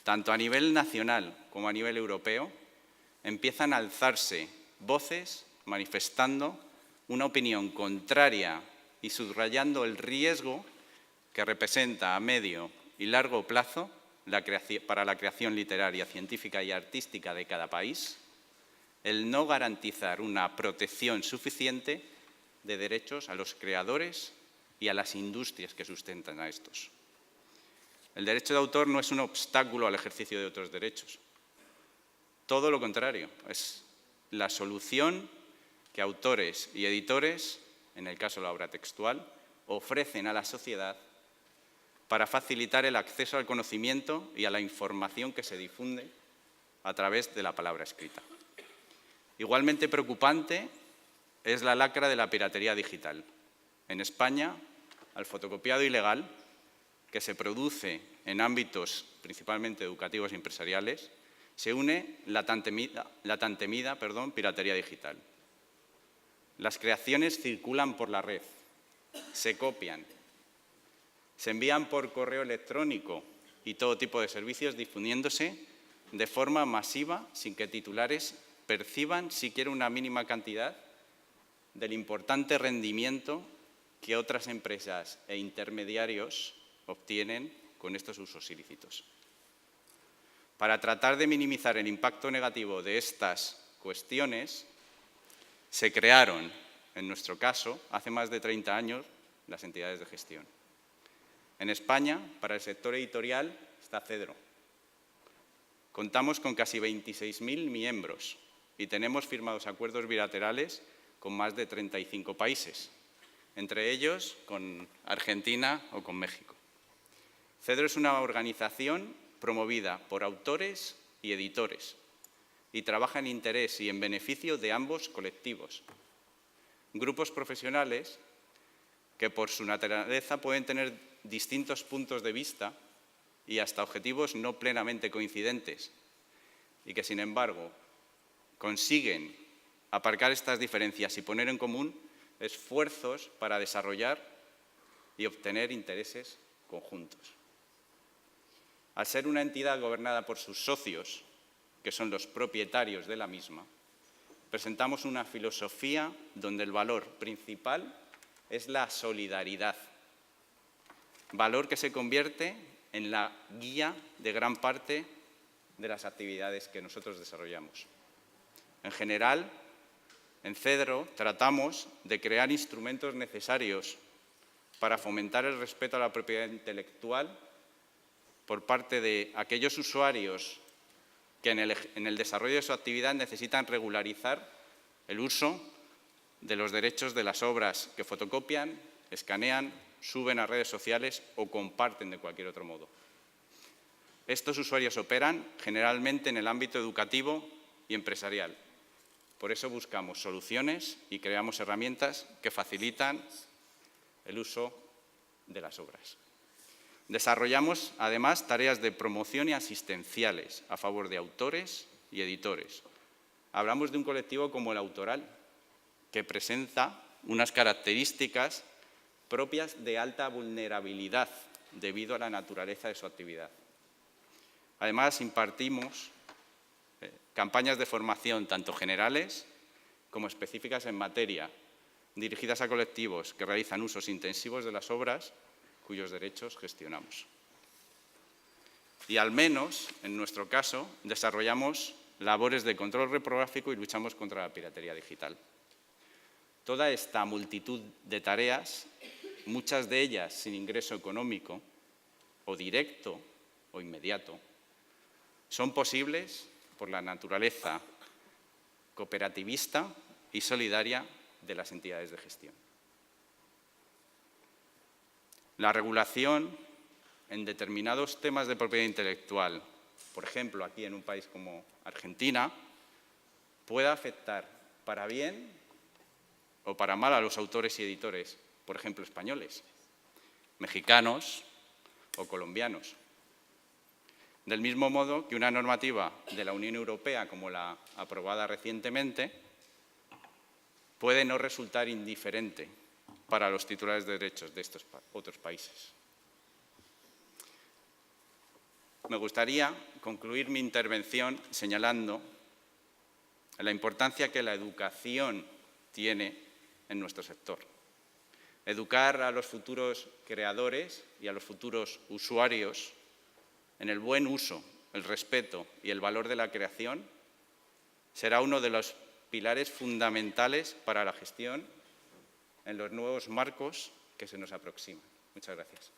Tanto a nivel nacional como a nivel europeo, empiezan a alzarse voces manifestando una opinión contraria y subrayando el riesgo que representa a medio y largo plazo para la creación literaria, científica y artística de cada país, el no garantizar una protección suficiente de derechos a los creadores y a las industrias que sustentan a estos. El derecho de autor no es un obstáculo al ejercicio de otros derechos. Todo lo contrario, es la solución que autores y editores, en el caso de la obra textual, ofrecen a la sociedad para facilitar el acceso al conocimiento y a la información que se difunde a través de la palabra escrita. Igualmente preocupante es la lacra de la piratería digital. En España, al fotocopiado ilegal, que se produce en ámbitos principalmente educativos y empresariales, se une la tan temida piratería digital. Las creaciones circulan por la red, se copian, se envían por correo electrónico y todo tipo de servicios difundiéndose de forma masiva sin que titulares perciban siquiera una mínima cantidad del importante rendimiento que otras empresas e intermediarios obtienen con estos usos ilícitos. Para tratar de minimizar el impacto negativo de estas cuestiones, se crearon, en nuestro caso, hace más de 30 años, las entidades de gestión. En España, para el sector editorial, está Cedro. Contamos con casi 26.000 miembros y tenemos firmados acuerdos bilaterales con más de 35 países, entre ellos con Argentina o con México. Cedro es una organización promovida por autores y editores y trabaja en interés y en beneficio de ambos colectivos. Grupos profesionales que por su naturaleza pueden tener distintos puntos de vista y hasta objetivos no plenamente coincidentes y que, sin embargo, consiguen aparcar estas diferencias y poner en común esfuerzos para desarrollar y obtener intereses conjuntos. Al ser una entidad gobernada por sus socios, que son los propietarios de la misma, presentamos una filosofía donde el valor principal es la solidaridad, valor que se convierte en la guía de gran parte de las actividades que nosotros desarrollamos. En general, en Cedro tratamos de crear instrumentos necesarios para fomentar el respeto a la propiedad intelectual por parte de aquellos usuarios que en el desarrollo de su actividad necesitan regularizar el uso de los derechos de las obras que fotocopian, escanean, suben a redes sociales o comparten de cualquier otro modo. Estos usuarios operan generalmente en el ámbito educativo y empresarial. Por eso buscamos soluciones y creamos herramientas que facilitan el uso de las obras. Desarrollamos, además, tareas de promoción y asistenciales a favor de autores y editores. Hablamos de un colectivo como el autoral, que presenta unas características propias de alta vulnerabilidad debido a la naturaleza de su actividad. Además, impartimos campañas de formación tanto generales como específicas en materia, dirigidas a colectivos que realizan usos intensivos de las obras cuyos derechos gestionamos. Y al menos, en nuestro caso, desarrollamos labores de control reprográfico y luchamos contra la piratería digital. Toda esta multitud de tareas, muchas de ellas sin ingreso económico, o directo o inmediato, son posibles por la naturaleza cooperativista y solidaria de las entidades de gestión. La regulación en determinados temas de propiedad intelectual, por ejemplo, aquí en un país como Argentina, puede afectar para bien o para mal a los autores y editores, por ejemplo, españoles, mexicanos o colombianos. Del mismo modo que una normativa de la Unión Europea, como la aprobada recientemente, puede no resultar indiferente para los titulares de derechos de estos otros países. Me gustaría concluir mi intervención señalando la importancia que la educación tiene en nuestro sector. Educar a los futuros creadores y a los futuros usuarios en el buen uso, el respeto y el valor de la creación será uno de los pilares fundamentales para la gestión en los nuevos marcos que se nos aproximan. Muchas gracias.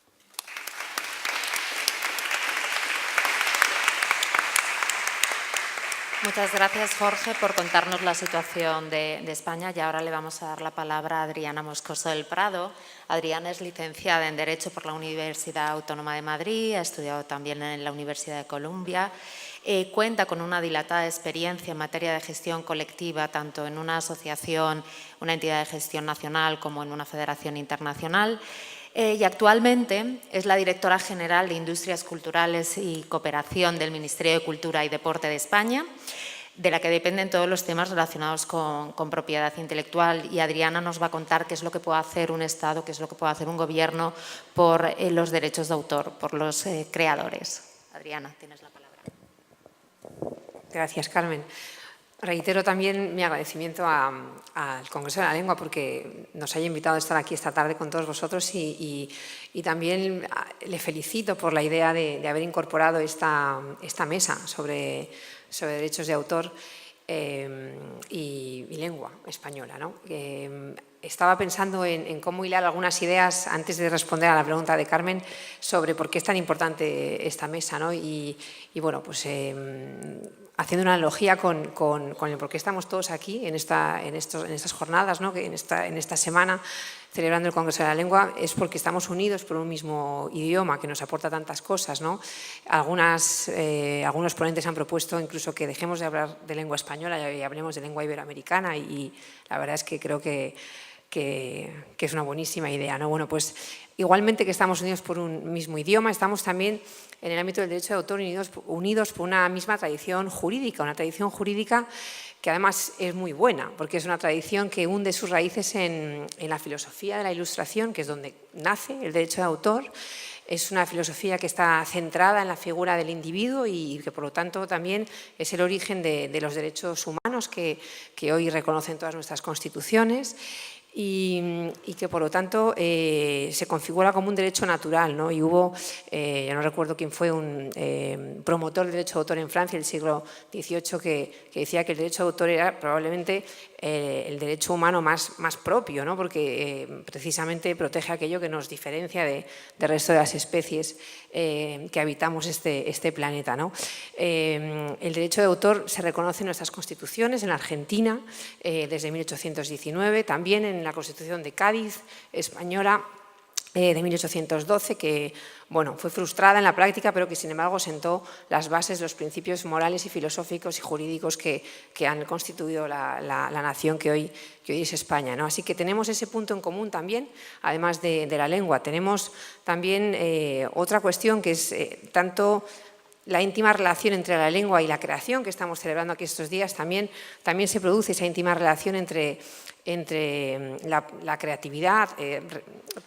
Muchas gracias, Jorge, por contarnos la situación de España. Y ahora le vamos a dar la palabra a Adriana Moscoso del Prado. Adriana es licenciada en Derecho por la Universidad Autónoma de Madrid, ha estudiado también en la Universidad de Columbia. Cuenta con una dilatada experiencia en materia de gestión colectiva, tanto en una asociación, una entidad de gestión nacional, como en una federación internacional. Y actualmente es la directora general de Industrias Culturales y Cooperación del Ministerio de Cultura y Deporte de España, de la que dependen todos los temas relacionados con propiedad intelectual. Y Adriana nos va a contar qué es lo que puede hacer un Estado, qué es lo que puede hacer un gobierno por los derechos de autor, por los creadores. Adriana, tienes la palabra. Gracias, Carmen. Reitero también mi agradecimiento al Congreso de la Lengua porque nos haya invitado a estar aquí esta tarde con todos vosotros y también le felicito por la idea de haber incorporado esta mesa sobre derechos de autor y lengua española, ¿no? Estaba pensando en cómo hilar algunas ideas antes de responder a la pregunta de Carmen sobre por qué es tan importante esta mesa, ¿no? Y bueno, pues haciendo una analogía con el por qué estamos todos aquí en estas jornadas, ¿no? Que en esta semana celebrando el Congreso de la Lengua, es porque estamos unidos por un mismo idioma que nos aporta tantas cosas, ¿no? Algunos ponentes han propuesto incluso que dejemos de hablar de lengua española y hablemos de lengua iberoamericana y la verdad es que creo que es una buenísima idea, ¿no? Bueno, pues igualmente que estamos unidos por un mismo idioma, estamos también en el ámbito del derecho de autor unidos por una misma tradición jurídica, que además es muy buena, porque es una tradición que hunde sus raíces en la filosofía de la Ilustración, que es donde nace el derecho de autor. Es una filosofía que está centrada en la figura del individuo y que, por lo tanto, también es el origen de los derechos humanos que hoy reconocen todas nuestras constituciones. Y que, por lo tanto, se configura como un derecho natural, ¿no? Y hubo, yo no recuerdo quién fue, un promotor del derecho de autor en Francia del siglo XVIII que decía que el derecho de autor era probablemente el derecho humano más propio, ¿no? Porque precisamente protege aquello que nos diferencia del resto de las especies que habitamos este planeta, ¿no? El derecho de autor se reconoce en nuestras constituciones, en la Argentina, desde 1819, también en la Constitución de Cádiz española de 1812, que bueno, fue frustrada en la práctica, pero que sin embargo sentó las bases, los principios morales y filosóficos y jurídicos que han constituido la nación que hoy es España, ¿no? Así que tenemos ese punto en común también, además de la lengua. Tenemos también otra cuestión que es tanto la íntima relación entre la lengua y la creación que estamos celebrando aquí estos días. También se produce esa íntima relación entre la creatividad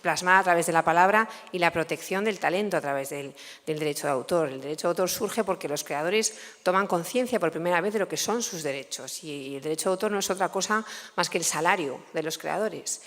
plasmada a través de la palabra y la protección del talento a través del derecho de autor. El derecho de autor surge porque los creadores toman conciencia por primera vez de lo que son sus derechos y el derecho de autor no es otra cosa más que el salario de los creadores.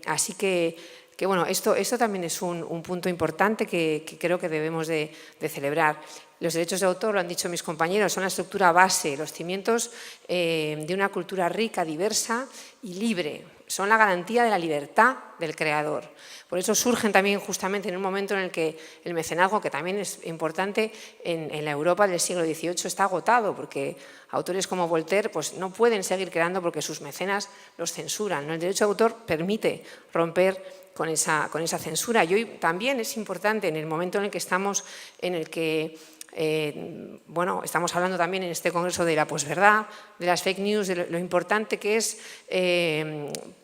Así que bueno, esto también es un punto importante que creo que debemos de celebrar. Los derechos de autor, lo han dicho mis compañeros, son la estructura base, los cimientos de una cultura rica, diversa y libre. Son la garantía de la libertad del creador. Por eso surgen también justamente en un momento en el que el mecenazgo, que también es importante en la Europa del siglo XVIII, está agotado, porque autores como Voltaire pues, no pueden seguir creando porque sus mecenas los censuran, ¿no? El derecho de autor permite romper con esa censura. Y hoy también es importante, en el momento en el que estamos, en el que bueno, estamos hablando también en este congreso de la posverdad, de las fake news, de lo importante que es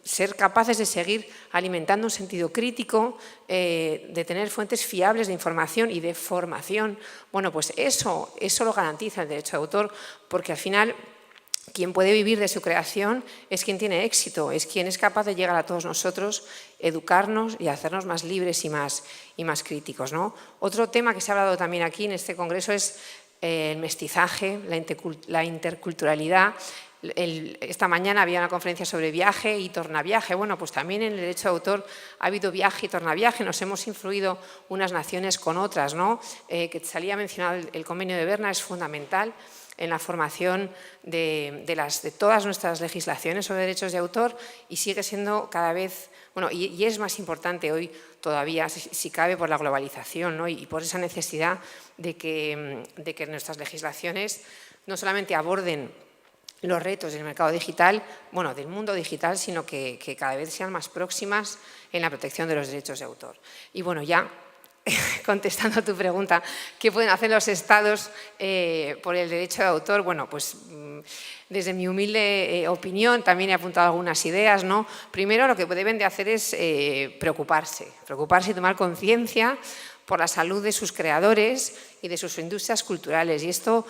ser capaces de seguir alimentando un sentido crítico, de tener fuentes fiables de información y de formación. Bueno, pues eso lo garantiza el derecho de autor, porque al final quien puede vivir de su creación es quien tiene éxito, es quien es capaz de llegar a todos nosotros, educarnos y hacernos más libres y más críticos, ¿no? Otro tema que se ha hablado también aquí en este congreso es el mestizaje, la interculturalidad. Esta mañana había una conferencia sobre viaje y tornaviaje. Bueno, pues también en el derecho de autor ha habido viaje y tornaviaje, nos hemos influido unas naciones con otras, ¿no? Que salía mencionado el convenio de Berna, es fundamental en la formación de todas nuestras legislaciones sobre derechos de autor y sigue siendo cada vez, bueno, y es más importante hoy todavía, si cabe, por la globalización, ¿no? y por esa necesidad de que nuestras legislaciones no solamente aborden los retos del mercado digital, bueno, del mundo digital, sino que cada vez sean más próximas en la protección de los derechos de autor. Y bueno, ya contestando a tu pregunta, ¿qué pueden hacer los Estados por el derecho de autor? Bueno, pues desde mi humilde opinión también he apuntado algunas ideas, ¿no? Primero, lo que deben de hacer es preocuparse y tomar conciencia por la salud de sus creadores y de sus industrias culturales. Y esto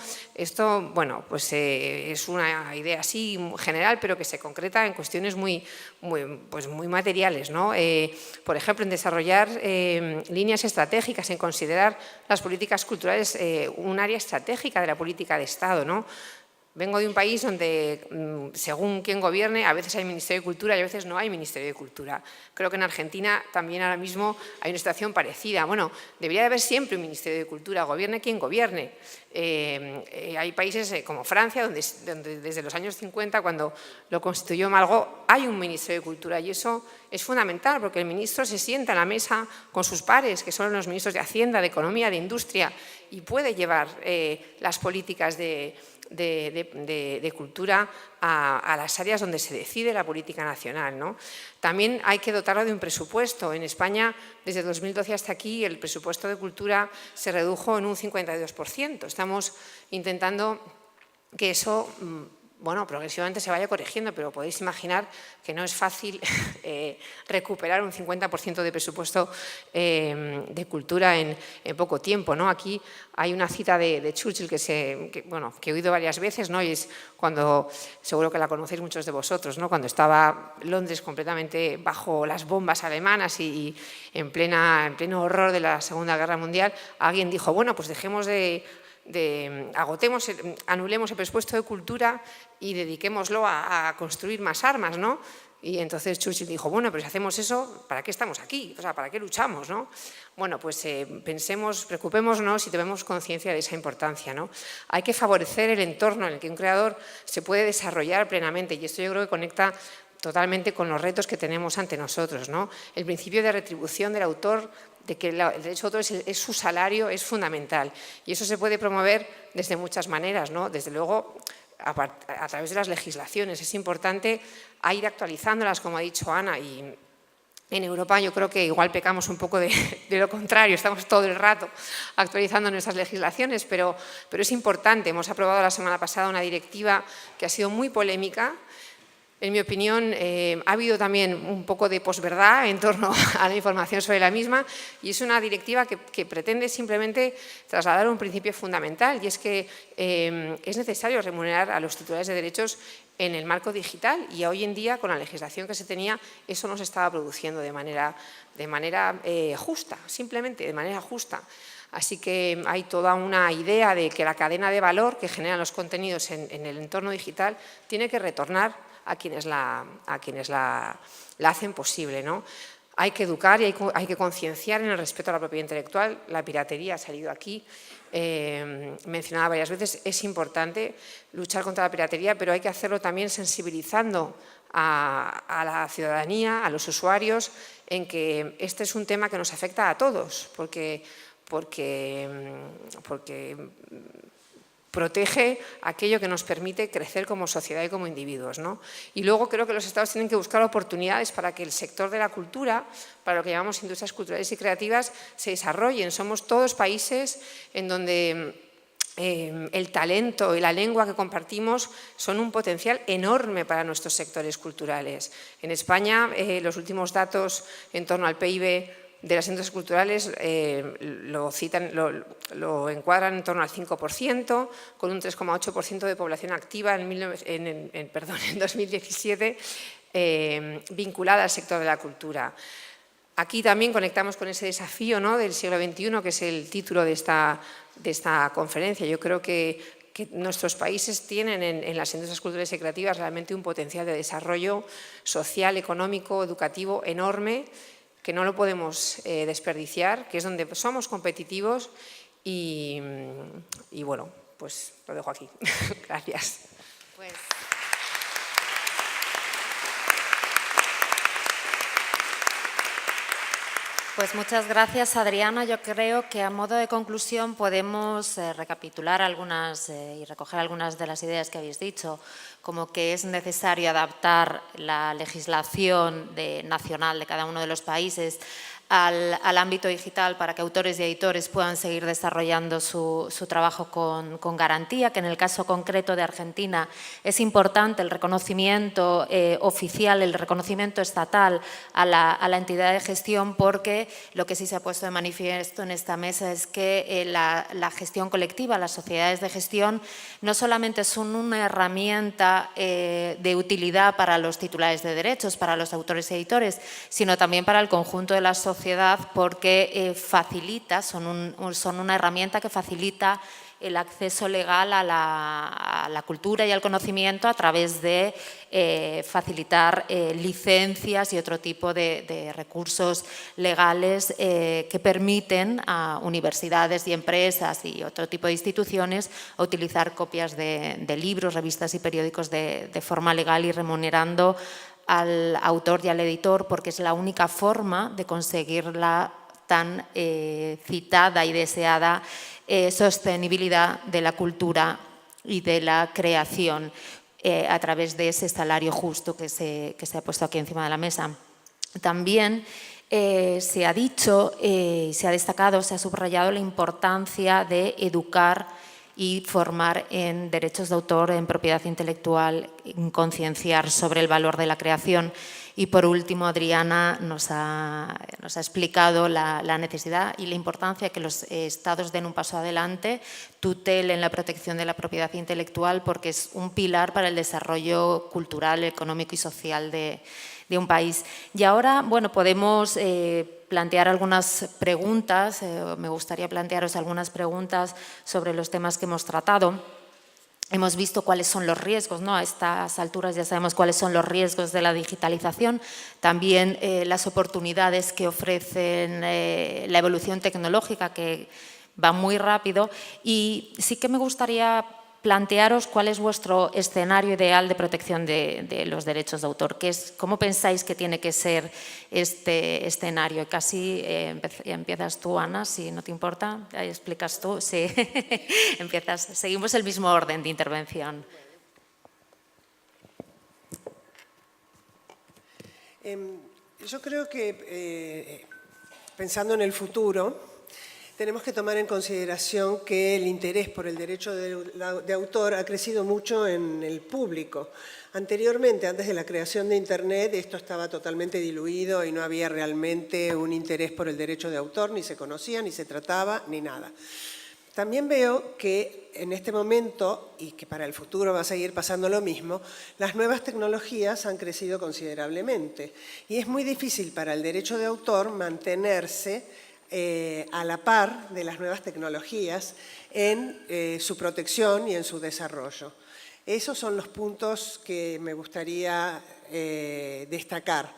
bueno, pues es una idea así general, pero que se concreta en cuestiones muy materiales, ¿no? Por ejemplo, en desarrollar líneas estratégicas, en considerar las políticas culturales un área estratégica de la política de Estado, ¿no? Vengo de un país donde, según quien gobierne, a veces hay Ministerio de Cultura y a veces no hay Ministerio de Cultura. Creo que en Argentina también ahora mismo hay una situación parecida. Bueno, debería de haber siempre un Ministerio de Cultura, gobierne quien gobierne. Hay países como Francia, donde desde los años 50, cuando lo constituyó Malraux, hay un Ministerio de Cultura y eso es fundamental porque el ministro se sienta a la mesa con sus pares, que son los ministros de Hacienda, de Economía, de Industria, y puede llevar las políticas de cultura a las áreas donde se decide la política nacional, ¿no? También hay que dotarlo de un presupuesto. En España, desde 2012 hasta aquí, el presupuesto de cultura se redujo en un 52%. Estamos intentando que eso, bueno, progresivamente se vaya corrigiendo, pero podéis imaginar que no es fácil recuperar un 50% de presupuesto de cultura en poco tiempo, ¿no? Aquí hay una cita de Churchill que he oído varias veces, ¿no? Y es cuando, seguro que la conocéis muchos de vosotros, ¿no? Cuando estaba Londres completamente bajo las bombas alemanas y en pleno horror de la Segunda Guerra Mundial, alguien dijo, bueno, pues anulemos el presupuesto de cultura y dediquémoslo a construir más armas, ¿no? Y entonces Churchill dijo, bueno, pero si hacemos eso, ¿para qué estamos aquí? O sea, ¿para qué luchamos, no? Bueno, pues preocupémonos y tomemos conciencia de esa importancia, ¿no? Hay que favorecer el entorno en el que un creador se puede desarrollar plenamente y esto yo creo que conecta totalmente con los retos que tenemos ante nosotros, ¿no? El principio de retribución del autor, de que el derecho de autor es su salario, es fundamental. Y eso se puede promover desde muchas maneras, ¿no? Desde luego, a través de las legislaciones. Es importante ir actualizándolas, como ha dicho Ana, y en Europa yo creo que igual pecamos un poco de lo contrario, estamos todo el rato actualizando nuestras legislaciones, pero es importante. Hemos aprobado la semana pasada una directiva que ha sido muy polémica. En mi opinión, ha habido también un poco de posverdad en torno a la información sobre la misma y es una directiva que pretende simplemente trasladar un principio fundamental y es que es necesario remunerar a los titulares de derechos en el marco digital y hoy en día, con la legislación que se tenía, eso no se estaba produciendo de manera justa, simplemente de manera justa. Así que hay toda una idea de que la cadena de valor que generan los contenidos en el entorno digital tiene que retornar a quienes la hacen posible, ¿no? Hay que educar y hay que concienciar en el respeto a la propiedad intelectual. La piratería ha salido aquí, mencionada varias veces. Es importante luchar contra la piratería, pero hay que hacerlo también sensibilizando a la ciudadanía, a los usuarios, en que este es un tema que nos afecta a todos, porque protege aquello que nos permite crecer como sociedad y como individuos, ¿no? Y luego creo que los Estados tienen que buscar oportunidades para que el sector de la cultura, para lo que llamamos industrias culturales y creativas, se desarrollen. Somos todos países en donde el talento y la lengua que compartimos son un potencial enorme para nuestros sectores culturales. En España, los últimos datos en torno al PIB de las industrias culturales lo encuadran en torno al 5%, con un 3,8% de población activa en 2017 vinculada al sector de la cultura. Aquí también conectamos con ese desafío, ¿no?, del siglo XXI, que es el título de esta conferencia. Yo creo que nuestros países tienen en las industrias culturales y creativas realmente un potencial de desarrollo social, económico, educativo enorme, que no lo podemos desperdiciar, que es donde somos competitivos y bueno, pues lo dejo aquí. Gracias. Pues muchas gracias, Adriana. Yo creo que a modo de conclusión podemos recapitular algunas y recoger algunas de las ideas que habéis dicho, como que es necesario adaptar la legislación nacional de cada uno de los países al ámbito digital para que autores y editores puedan seguir desarrollando su trabajo con garantía, que en el caso concreto de Argentina es importante el reconocimiento oficial, el reconocimiento estatal a la entidad de gestión, porque lo que sí se ha puesto de manifiesto en esta mesa es que la gestión colectiva, las sociedades de gestión, no solamente son una herramienta de utilidad para los titulares de derechos, para los autores y editores, sino también para el conjunto de la sociedad, porque son una herramienta que facilita el acceso legal a la cultura y al conocimiento a través de facilitar licencias y otro tipo de recursos legales que permiten a universidades y empresas y otro tipo de instituciones a utilizar copias de libros, revistas y periódicos de forma legal y remunerando al autor y al editor, porque es la única forma de conseguir la tan citada y deseada sostenibilidad de la cultura y de la creación a través de ese salario justo que se ha puesto aquí encima de la mesa. También se ha dicho, se ha destacado, se ha subrayado la importancia de educar y formar en derechos de autor, en propiedad intelectual, en concienciar sobre el valor de la creación. Y por último, Adriana nos ha explicado la necesidad y la importancia de que los Estados den un paso adelante, tutelen la protección de la propiedad intelectual, porque es un pilar para el desarrollo cultural, económico y social de un país. Y ahora, bueno, podemos plantear algunas preguntas, me gustaría plantearos algunas preguntas sobre los temas que hemos tratado. Hemos visto cuáles son los riesgos, ¿no? A estas alturas ya sabemos cuáles son los riesgos de la digitalización, también las oportunidades que ofrecen la evolución tecnológica, que va muy rápido, y sí que me gustaría plantearos cuál es vuestro escenario ideal de protección de los derechos de autor. ¿Cómo pensáis que tiene que ser este escenario? Casi empiezas tú, Ana, si no te importa. Ahí explicas tú. Sí, empiezas. Seguimos el mismo orden de intervención. Yo creo que, pensando en el futuro, tenemos que tomar en consideración que el interés por el derecho de autor ha crecido mucho en el público. Anteriormente, antes de la creación de Internet, esto estaba totalmente diluido y no había realmente un interés por el derecho de autor, ni se conocía, ni se trataba, ni nada. También veo que en este momento, y que para el futuro va a seguir pasando lo mismo, las nuevas tecnologías han crecido considerablemente. Y es muy difícil para el derecho de autor mantenerse a la par de las nuevas tecnologías en su protección y en su desarrollo. Esos son los puntos que me gustaría destacar.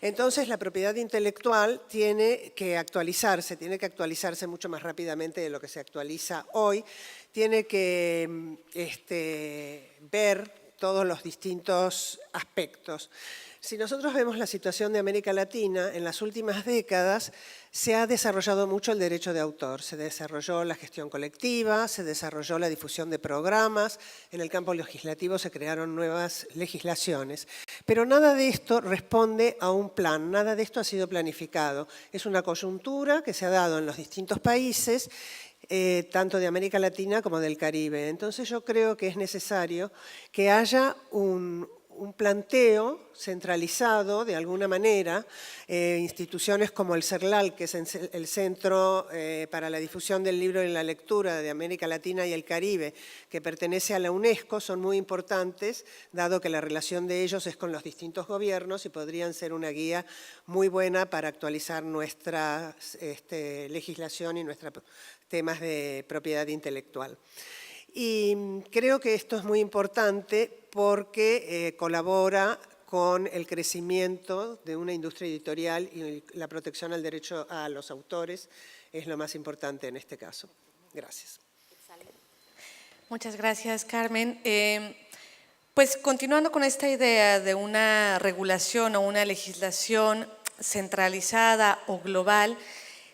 Entonces, la propiedad intelectual tiene que actualizarse mucho más rápidamente de lo que se actualiza hoy, tiene que ver todos los distintos aspectos. Si nosotros vemos la situación de América Latina, en las últimas décadas se ha desarrollado mucho el derecho de autor. Se desarrolló la gestión colectiva, se desarrolló la difusión de programas, en el campo legislativo se crearon nuevas legislaciones. Pero nada de esto responde a un plan, nada de esto ha sido planificado. Es una coyuntura que se ha dado en los distintos países, tanto de América Latina como del Caribe. Entonces yo creo que es necesario que haya un planteo centralizado de alguna manera, instituciones como el CERLAL, que es el Centro para la Difusión del Libro y la Lectura de América Latina y el Caribe, que pertenece a la UNESCO, son muy importantes, dado que la relación de ellos es con los distintos gobiernos y podrían ser una guía muy buena para actualizar nuestra legislación y nuestros temas de propiedad intelectual. Y creo que esto es muy importante porque colabora con el crecimiento de una industria editorial y la protección al derecho a los autores es lo más importante en este caso. Gracias. Muchas gracias, Carmen. Pues continuando con esta idea de una regulación o una legislación centralizada o global,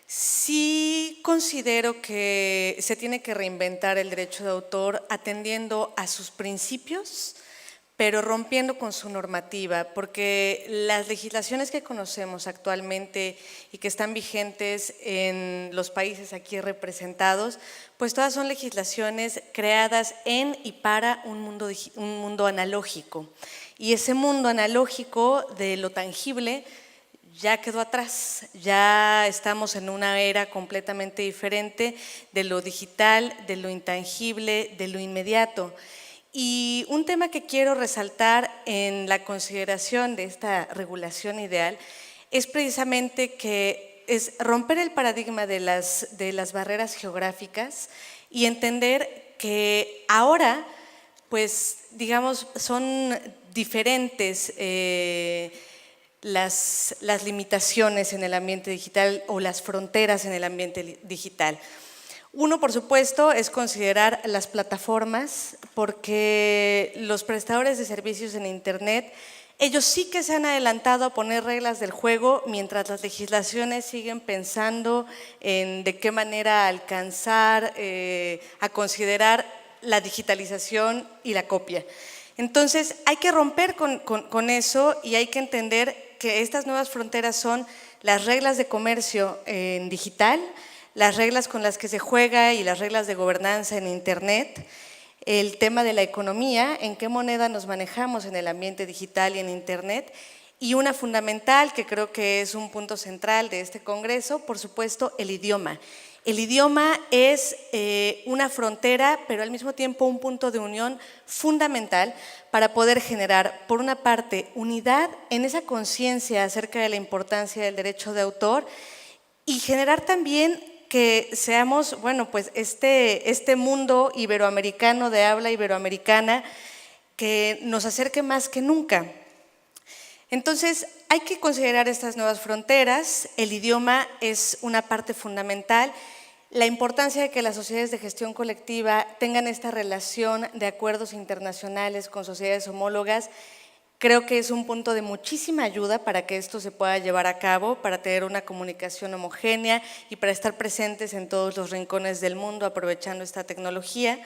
sí considero que se tiene que reinventar el derecho de autor atendiendo a sus principios, pero rompiendo con su normativa, porque las legislaciones que conocemos actualmente y que están vigentes en los países aquí representados, pues todas son legislaciones creadas en y para un mundo analógico. Y ese mundo analógico de lo tangible ya quedó atrás, ya estamos en una era completamente diferente de lo digital, de lo intangible, de lo inmediato. Y un tema que quiero resaltar en la consideración de esta regulación ideal es precisamente que es romper el paradigma de las barreras geográficas y entender que ahora, pues digamos, son diferentes las limitaciones en el ambiente digital o las fronteras en el ambiente digital. Uno, por supuesto, es considerar las plataformas, porque los prestadores de servicios en Internet, ellos sí que se han adelantado a poner reglas del juego, mientras las legislaciones siguen pensando en de qué manera alcanzar, a considerar la digitalización y la copia. Entonces, hay que romper con eso y hay que entender que estas nuevas fronteras son las reglas de comercio en digital, las reglas con las que se juega y las reglas de gobernanza en Internet, el tema de la economía, en qué moneda nos manejamos en el ambiente digital y en Internet, y una fundamental, que creo que es un punto central de este congreso, por supuesto, el idioma. El idioma es una frontera, pero al mismo tiempo un punto de unión fundamental para poder generar, por una parte, unidad en esa conciencia acerca de la importancia del derecho de autor y generar también que seamos, bueno, pues este mundo iberoamericano, de habla iberoamericana, que nos acerque más que nunca. Entonces, hay que considerar estas nuevas fronteras, el idioma es una parte fundamental, la importancia de que las sociedades de gestión colectiva tengan esta relación de acuerdos internacionales con sociedades homólogas. Creo que es un punto de muchísima ayuda para que esto se pueda llevar a cabo, para tener una comunicación homogénea y para estar presentes en todos los rincones del mundo aprovechando esta tecnología.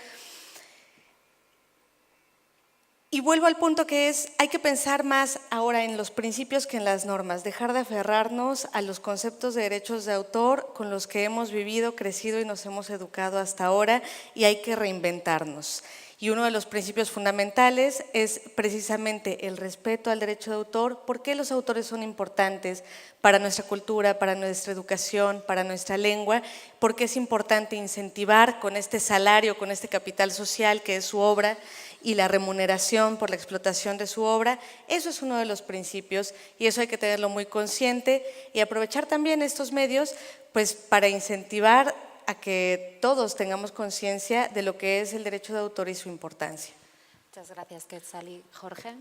Y vuelvo al punto que es, hay que pensar más ahora en los principios que en las normas, dejar de aferrarnos a los conceptos de derechos de autor con los que hemos vivido, crecido y nos hemos educado hasta ahora, y hay que reinventarnos. Y uno de los principios fundamentales es precisamente el respeto al derecho de autor. ¿Por qué los autores son importantes para nuestra cultura, para nuestra educación, para nuestra lengua? Porque es importante incentivar con este salario, con este capital social que es su obra y la remuneración por la explotación de su obra. Eso es uno de los principios y eso hay que tenerlo muy consciente y aprovechar también estos medios pues, para incentivar a que todos tengamos conciencia de lo que es el derecho de autor y su importancia. Muchas gracias, Quetzalí. Jorge,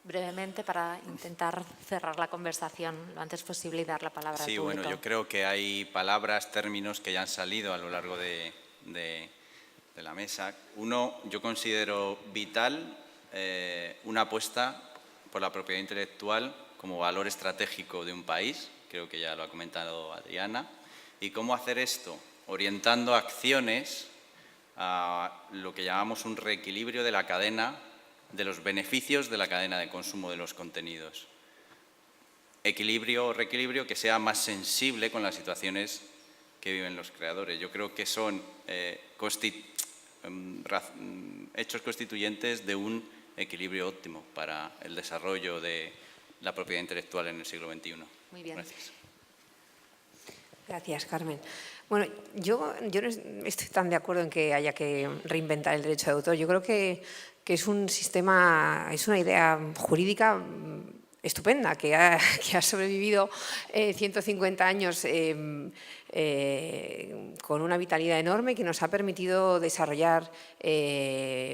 brevemente para intentar cerrar la conversación lo antes posible y dar la palabra al público. Sí, bueno, yo creo que hay palabras, términos que ya han salido a lo largo de la mesa. Uno, yo considero vital una apuesta por la propiedad intelectual como valor estratégico de un país, creo que ya lo ha comentado Adriana. ¿Y cómo hacer esto? Orientando acciones a lo que llamamos un reequilibrio de la cadena, de los beneficios de la cadena de consumo de los contenidos. Equilibrio o reequilibrio que sea más sensible con las situaciones que viven los creadores. Yo creo que son hechos constituyentes de un equilibrio óptimo para el desarrollo de la propiedad intelectual en el siglo XXI. Muy bien. Gracias. Gracias, Carmen. Bueno, yo no estoy tan de acuerdo en que haya que reinventar el derecho de autor. Yo creo que es un sistema, es una idea jurídica estupenda, que ha sobrevivido 150 años con una vitalidad enorme, que nos ha permitido desarrollar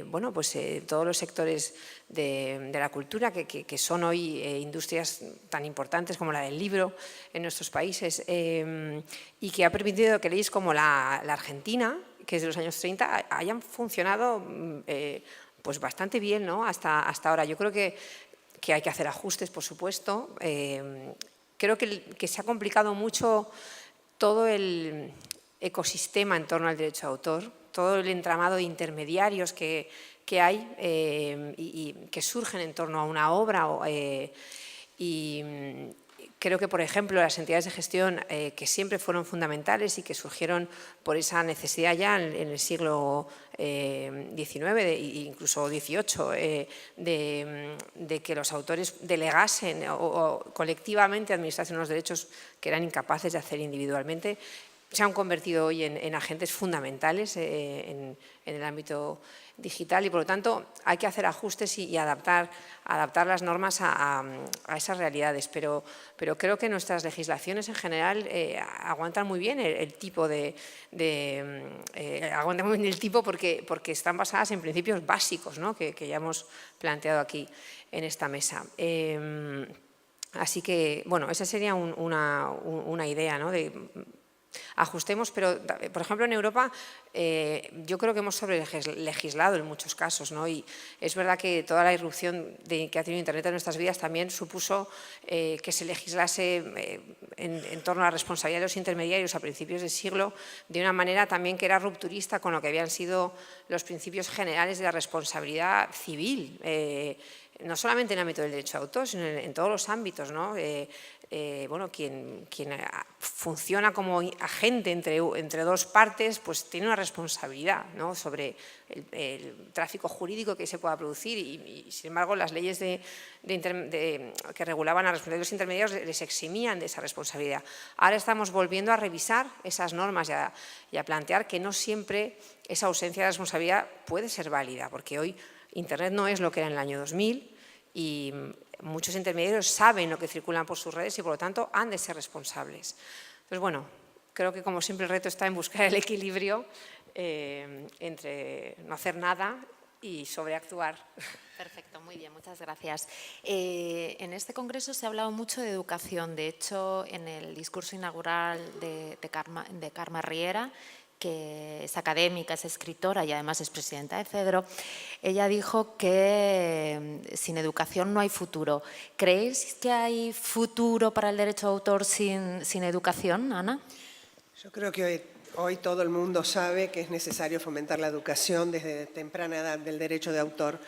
bueno, pues, todos los sectores de la cultura, que son hoy industrias tan importantes como la del libro en nuestros países, y que ha permitido que leyes como la Argentina, que es de los años 30, hayan funcionado pues bastante bien, ¿no? hasta ahora. Yo creo que hay que hacer ajustes, por supuesto. Creo que se ha complicado mucho todo el ecosistema en torno al derecho de autor, todo el entramado de intermediarios que hay y que surgen en torno a una obra. Y creo que, por ejemplo, las entidades de gestión que siempre fueron fundamentales y que surgieron por esa necesidad ya en el siglo XIX e incluso XVIII de que los autores delegasen o colectivamente administrasen los derechos que eran incapaces de hacer individualmente, se han convertido hoy en agentes fundamentales en el ámbito digital y, por lo tanto, hay que hacer ajustes y adaptar las normas a esas realidades. Pero creo que nuestras legislaciones en general aguantan muy bien el tipo aguantan muy bien el tipo porque están basadas en principios básicos, ¿no? que ya hemos planteado aquí en esta mesa. Así que, bueno, esa sería una idea, ¿no? de ajustemos, pero, por ejemplo, en Europa yo creo que hemos sobrelegislado en muchos casos, ¿no? Y es verdad que toda la irrupción que ha tenido Internet en nuestras vidas también supuso que se legislase en torno a la responsabilidad de los intermediarios a principios del siglo de una manera también que era rupturista con lo que habían sido los principios generales de la responsabilidad civil, no solamente en el ámbito del derecho de autor, sino en todos los ámbitos, ¿no? Bueno, quien funciona como agente entre dos partes, pues tiene una responsabilidad, ¿no? sobre el tráfico jurídico que se pueda producir y sin embargo, las leyes que regulaban la responsabilidad de los intermediarios les eximían de esa responsabilidad. Ahora estamos volviendo a revisar esas normas y a plantear que no siempre esa ausencia de responsabilidad puede ser válida, porque hoy Internet no es lo que era en el año 2000 y muchos intermediarios saben lo que circulan por sus redes y, por lo tanto, han de ser responsables. Entonces, bueno, creo que, como siempre, el reto está en buscar el equilibrio entre no hacer nada y sobreactuar. Perfecto, muy bien, muchas gracias. En este congreso se ha hablado mucho de educación. De hecho, en el discurso inaugural de Carme Riera, que es académica, es escritora y además es presidenta de CEDRO, ella dijo que sin educación no hay futuro. ¿Creéis que hay futuro para el derecho de autor sin educación, Ana? Yo creo que hoy todo el mundo sabe que es necesario fomentar la educación desde temprana edad del derecho de autor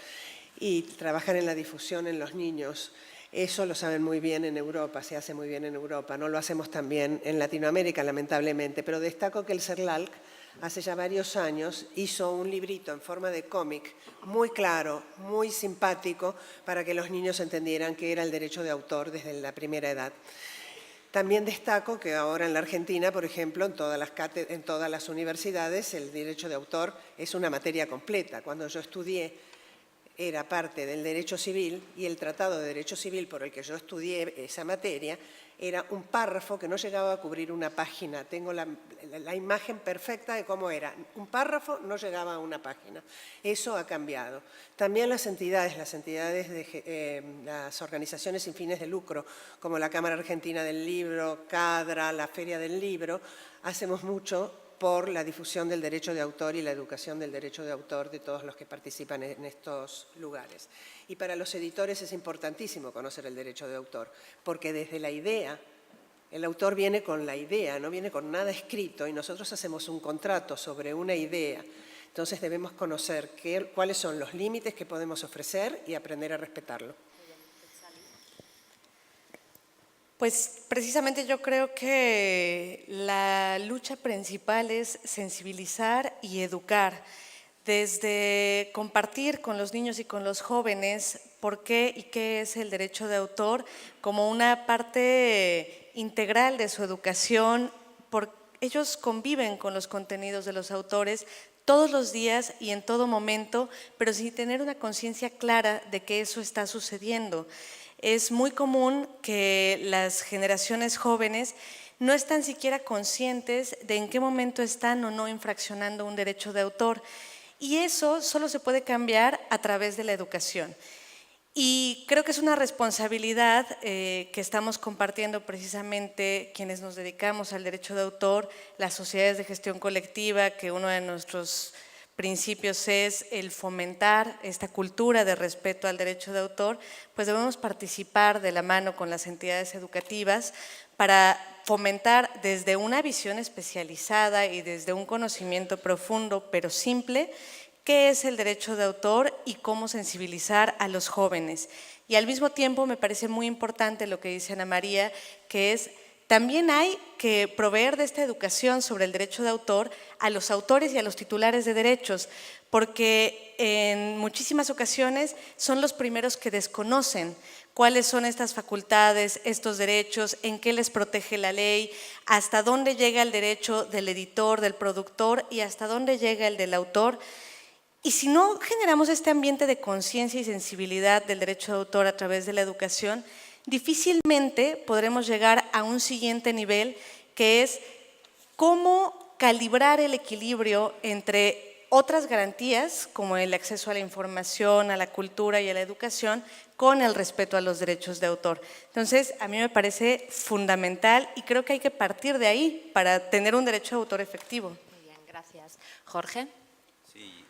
y trabajar en la difusión en los niños. Eso lo saben muy bien en Europa, se hace muy bien en Europa. No lo hacemos tan bien en Latinoamérica, lamentablemente, pero destaco que el CERLALC hace ya varios años hizo un librito en forma de cómic muy claro, muy simpático, para que los niños entendieran qué era el derecho de autor desde la primera edad. También destaco que ahora en la Argentina, por ejemplo, en todas las universidades, el derecho de autor es una materia completa. Cuando yo estudié, era parte del derecho civil y el Tratado de Derecho Civil por el que yo estudié esa materia era un párrafo que no llegaba a cubrir una página. Tengo la imagen perfecta de cómo era. Un párrafo no llegaba a una página. Eso ha cambiado. También las organizaciones sin fines de lucro, como la Cámara Argentina del Libro, CADRA, la Feria del Libro, hacemos mucho por la difusión del derecho de autor y la educación del derecho de autor de todos los que participan en estos lugares. Y para los editores es importantísimo conocer el derecho de autor, porque desde la idea, el autor viene con la idea, no viene con nada escrito, y nosotros hacemos un contrato sobre una idea. Entonces debemos conocer cuáles son los límites que podemos ofrecer y aprender a respetarlo. Pues precisamente yo creo que la lucha principal es sensibilizar y educar, desde compartir con los niños y con los jóvenes por qué y qué es el derecho de autor como una parte integral de su educación, porque ellos conviven con los contenidos de los autores todos los días y en todo momento, pero sin tener una conciencia clara de que eso está sucediendo. es muy común que las generaciones jóvenes no están siquiera conscientes de en qué momento están o no infraccionando un derecho de autor. Y eso solo se puede cambiar a través de la educación. Y creo que es una responsabilidad que estamos compartiendo precisamente quienes nos dedicamos al derecho de autor, las sociedades de gestión colectiva, que uno de nuestros principios es el fomentar esta cultura de respeto al derecho de autor, pues debemos participar de la mano con las entidades educativas para fomentar desde una visión especializada y desde un conocimiento profundo pero simple qué es el derecho de autor y cómo sensibilizar a los jóvenes. Y al mismo tiempo me parece muy importante lo que dice Ana María, que es también hay que proveer de esta educación sobre el derecho de autor a los autores y a los titulares de derechos, porque en muchísimas ocasiones son los primeros que desconocen cuáles son estas facultades, estos derechos, en qué les protege la ley, hasta dónde llega el derecho del editor, del productor y hasta dónde llega el del autor. Y si no generamos este ambiente de conciencia y sensibilidad del derecho de autor a través de la educación, difícilmente podremos llegar a un siguiente nivel, que es cómo calibrar el equilibrio entre otras garantías, como el acceso a la información, a la cultura y a la educación, con el respeto a los derechos de autor. Entonces, a mí me parece fundamental y creo que hay que partir de ahí para tener un derecho de autor efectivo. Muy bien, gracias. Jorge. Sí,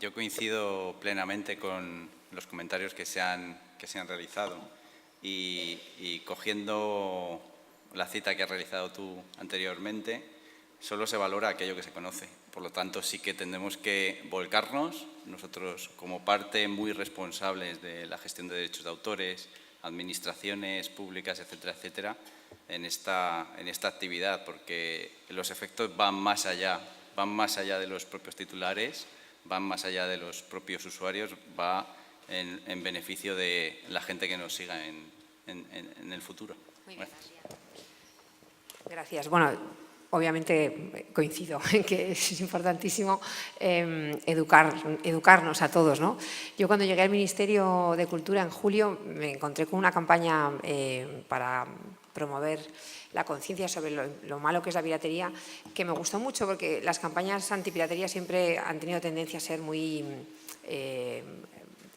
yo coincido plenamente con los comentarios que se han realizado y cogiendo la cita que has realizado tú anteriormente, solo se valora aquello que se conoce. Por lo tanto, sí que tendremos que volcarnos, nosotros como parte muy responsables de la gestión de derechos de autores, administraciones públicas, etcétera, etcétera, en esta actividad, porque los efectos van más allá de los propios titulares, van más allá de los propios usuarios, va en beneficio de la gente que nos siga en el futuro. Muy bien. Gracias. Bueno, obviamente coincido en que es importantísimo educarnos a todos, ¿no? Yo cuando llegué al Ministerio de Cultura en julio me encontré con una campaña para promover la conciencia sobre lo malo que es la piratería, que me gustó mucho porque las campañas antipiratería siempre han tenido tendencia a ser muy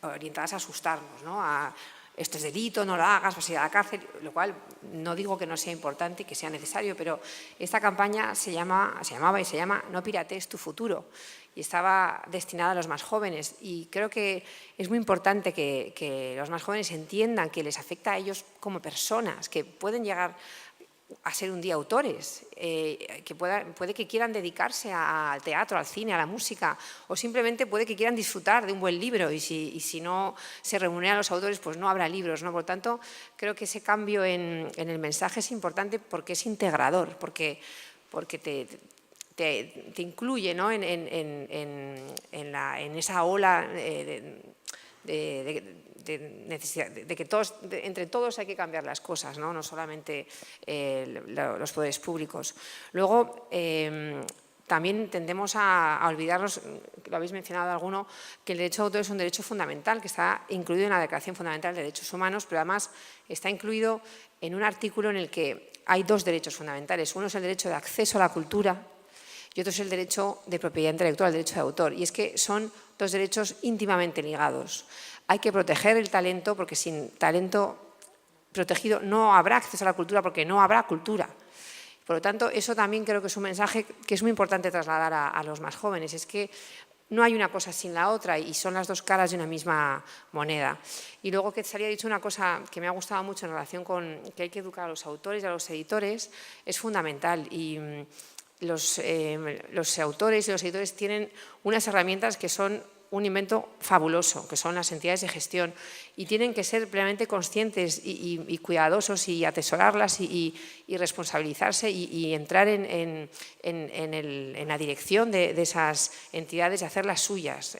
orientadas a asustarnos, ¿no? Esto es delito, no lo hagas, vas a ir a la cárcel, lo cual no digo que no sea importante y que sea necesario, pero esta campaña se llamaba y se llama No piratees tu futuro y estaba destinada a los más jóvenes y creo que es muy importante que los más jóvenes entiendan que les afecta a ellos como personas, que pueden llegar a ser un día autores, que puede que quieran dedicarse al teatro, al cine, a la música, o simplemente puede que quieran disfrutar de un buen libro y si no se remuneran los autores, pues no habrá libros, ¿no? Por lo tanto, creo que ese cambio en el mensaje es importante porque es integrador, porque te incluye, ¿no? en esa ola de necesidad, de que entre todos hay que cambiar las cosas, no solamente los poderes públicos. Luego, también tendemos a olvidarnos, lo habéis mencionado alguno, que el derecho de autor es un derecho fundamental, que está incluido en la Declaración Fundamental de Derechos Humanos, pero además está incluido en un artículo en el que hay dos derechos fundamentales. Uno es el derecho de acceso a la cultura y otro es el derecho de propiedad intelectual, el derecho de autor. Y es que son dos derechos íntimamente ligados. Hay que proteger el talento porque sin talento protegido no habrá acceso a la cultura porque no habrá cultura. Por lo tanto, eso también creo que es un mensaje que es muy importante trasladar a los más jóvenes. Es que no hay una cosa sin la otra y son las dos caras de una misma moneda. Y luego que se había dicho una cosa que me ha gustado mucho en relación con que hay que educar a los autores y a los editores, es fundamental. Y los autores y los editores tienen unas herramientas que son un invento fabuloso, que son las entidades de gestión, y tienen que ser plenamente conscientes y cuidadosos y atesorarlas y responsabilizarse y entrar en la dirección de esas entidades y hacerlas suyas,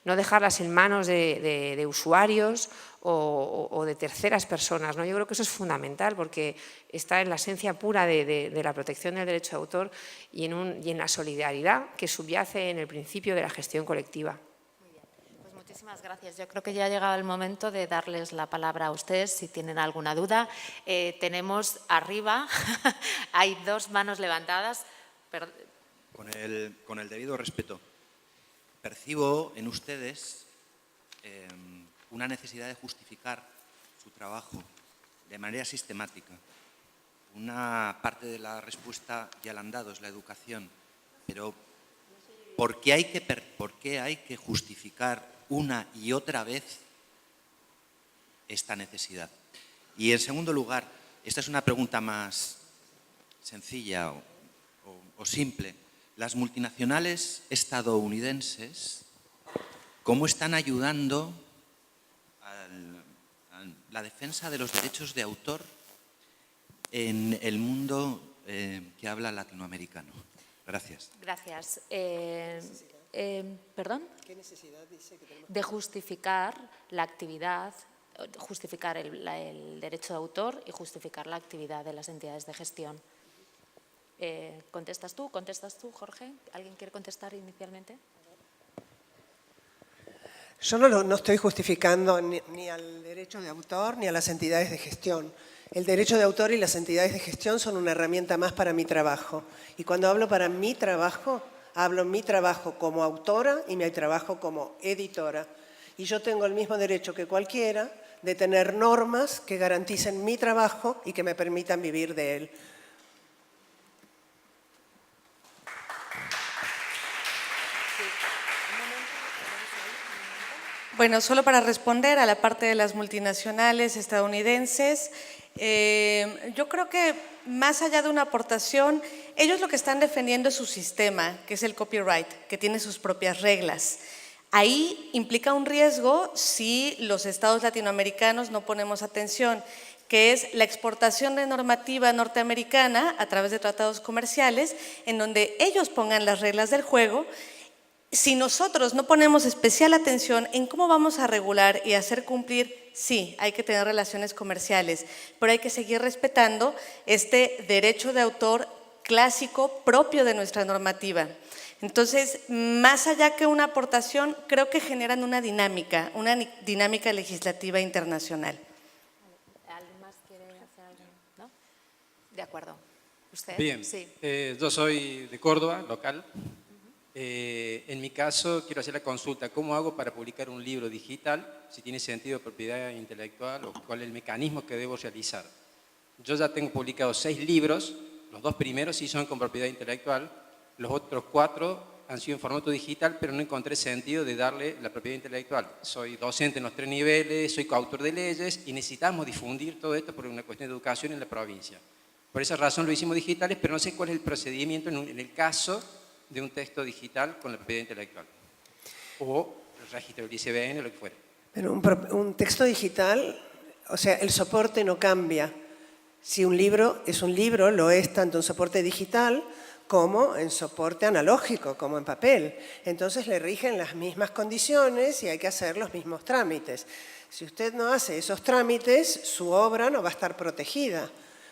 no dejarlas en manos de usuarios o de terceras personas, ¿no? Yo creo que eso es fundamental porque está en la esencia pura de la protección del derecho de autor y en la solidaridad que subyace en el principio de la gestión colectiva. Muchísimas gracias. Yo creo que ya ha llegado el momento de darles la palabra a ustedes si tienen alguna duda. Tenemos arriba, hay 2 manos levantadas. Con el debido respeto, percibo en ustedes una necesidad de justificar su trabajo de manera sistemática. Una parte de la respuesta ya la han dado, es la educación, pero ¿por qué hay que justificar una y otra vez esta necesidad? Y en segundo lugar, esta es una pregunta más sencilla o simple. Las multinacionales estadounidenses, ¿cómo están ayudando a la defensa de los derechos de autor en el mundo que habla latinoamericano? Gracias. Gracias. ¿Perdón? ¿Qué necesidad dice que tenemos? De justificar la actividad, justificar el derecho de autor y justificar la actividad de las entidades de gestión. ¿Contestas tú, Jorge? ¿Alguien quiere contestar inicialmente? Yo no estoy justificando ni al derecho de autor ni a las entidades de gestión. El derecho de autor y las entidades de gestión son una herramienta más para mi trabajo. Y cuando hablo para mi trabajo, hablo mi trabajo como autora y mi trabajo como editora. Y yo tengo el mismo derecho que cualquiera de tener normas que garanticen mi trabajo y que me permitan vivir de él. Bueno, solo para responder a la parte de las multinacionales estadounidenses, yo creo que más allá de una aportación, ellos lo que están defendiendo es su sistema, que es el copyright, que tiene sus propias reglas. Ahí implica un riesgo si los estados latinoamericanos no ponemos atención, que es la exportación de normativa norteamericana a través de tratados comerciales, en donde ellos pongan las reglas del juego. Si nosotros no ponemos especial atención en cómo vamos a regular y hacer cumplir, sí, hay que tener relaciones comerciales, pero hay que seguir respetando este derecho de autor clásico propio de nuestra normativa. Entonces, más allá que una aportación, creo que generan una dinámica legislativa internacional. ¿Alguien más quiere hacer algo? ¿No? De acuerdo. ¿Usted? Bien, Sí. Yo soy de Córdoba, local. En mi caso, quiero hacer la consulta, ¿cómo hago para publicar un libro digital? Si tiene sentido de propiedad intelectual o cuál es el mecanismo que debo realizar. Yo ya tengo publicados 6 libros, los 2 primeros sí son con propiedad intelectual, los otros 4 han sido en formato digital, pero no encontré sentido de darle la propiedad intelectual. Soy docente en los 3 niveles, soy coautor de leyes y necesitamos difundir todo esto por una cuestión de educación en la provincia. Por esa razón lo hicimos digitales, pero no sé cuál es el procedimiento en el caso de un texto digital con la propiedad intelectual o el registro del ICBN o lo que fuera. Pero un texto digital, o sea, el soporte no cambia. Si un libro es un libro, lo es tanto en soporte digital como en soporte analógico, como en papel. Entonces le rigen las mismas condiciones y hay que hacer los mismos trámites. Si usted no hace esos trámites, su obra no va a estar protegida.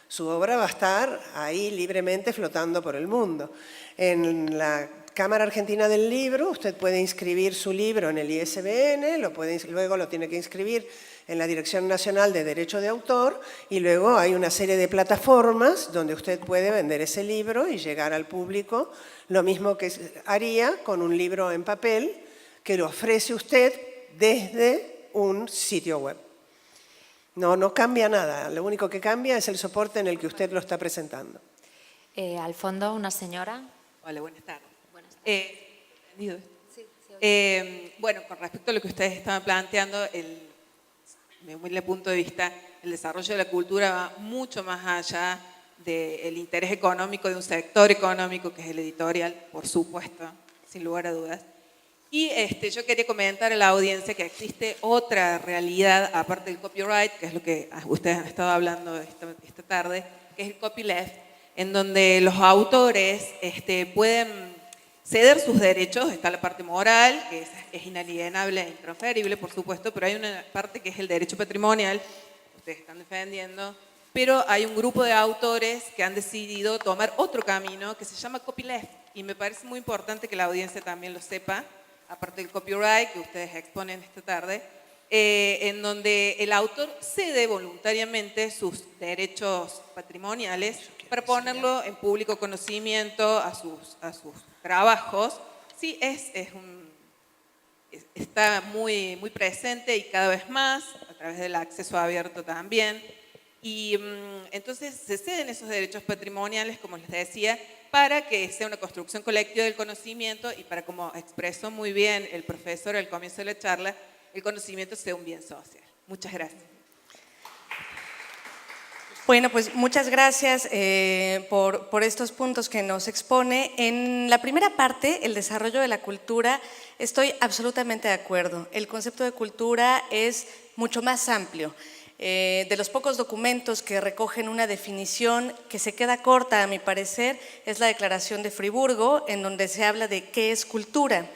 Su obra va a estar ahí libremente flotando por el mundo. En la Cámara Argentina del Libro, usted puede inscribir su libro en el ISBN, luego lo tiene que inscribir en la Dirección Nacional de Derecho de Autor y luego hay una serie de plataformas donde usted puede vender ese libro y llegar al público, lo mismo que haría con un libro en papel que lo ofrece usted desde un sitio web. No cambia nada, lo único que cambia es el soporte en el que usted lo está presentando. Al fondo, una señora. Hola, buenas tardes. Buenas tardes. ¿Entendido? Sí, sí, bueno, con respecto a lo que ustedes estaban planteando, desde mi punto de vista, el desarrollo de la cultura va mucho más allá del interés económico de un sector económico que es el editorial, por supuesto, sin lugar a dudas. Y yo quería comentar a la audiencia que existe otra realidad, aparte del copyright, que es lo que ustedes han estado hablando esta tarde, que es el copyleft, en donde los autores pueden ceder sus derechos. Está la parte moral, que es inalienable e intransferible, por supuesto, pero hay una parte que es el derecho patrimonial, que ustedes están defendiendo, pero hay un grupo de autores que han decidido tomar otro camino que se llama copyleft, y me parece muy importante que la audiencia también lo sepa, aparte del copyright que ustedes exponen esta tarde, en donde el autor cede voluntariamente sus derechos patrimoniales para ponerlo en público conocimiento a sus trabajos. Sí, está muy presente y cada vez más, a través del acceso abierto también. Y entonces se ceden esos derechos patrimoniales, como les decía, para que sea una construcción colectiva del conocimiento y para, como expresó muy bien el profesor al comienzo de la charla, el conocimiento sea un bien social. Muchas gracias. Bueno, pues muchas gracias por estos puntos que nos expone. En la primera parte, el desarrollo de la cultura, estoy absolutamente de acuerdo. El concepto de cultura es mucho más amplio. De los pocos documentos que recogen una definición que se queda corta, a mi parecer, es la Declaración de Friburgo, en donde se habla de qué es cultura.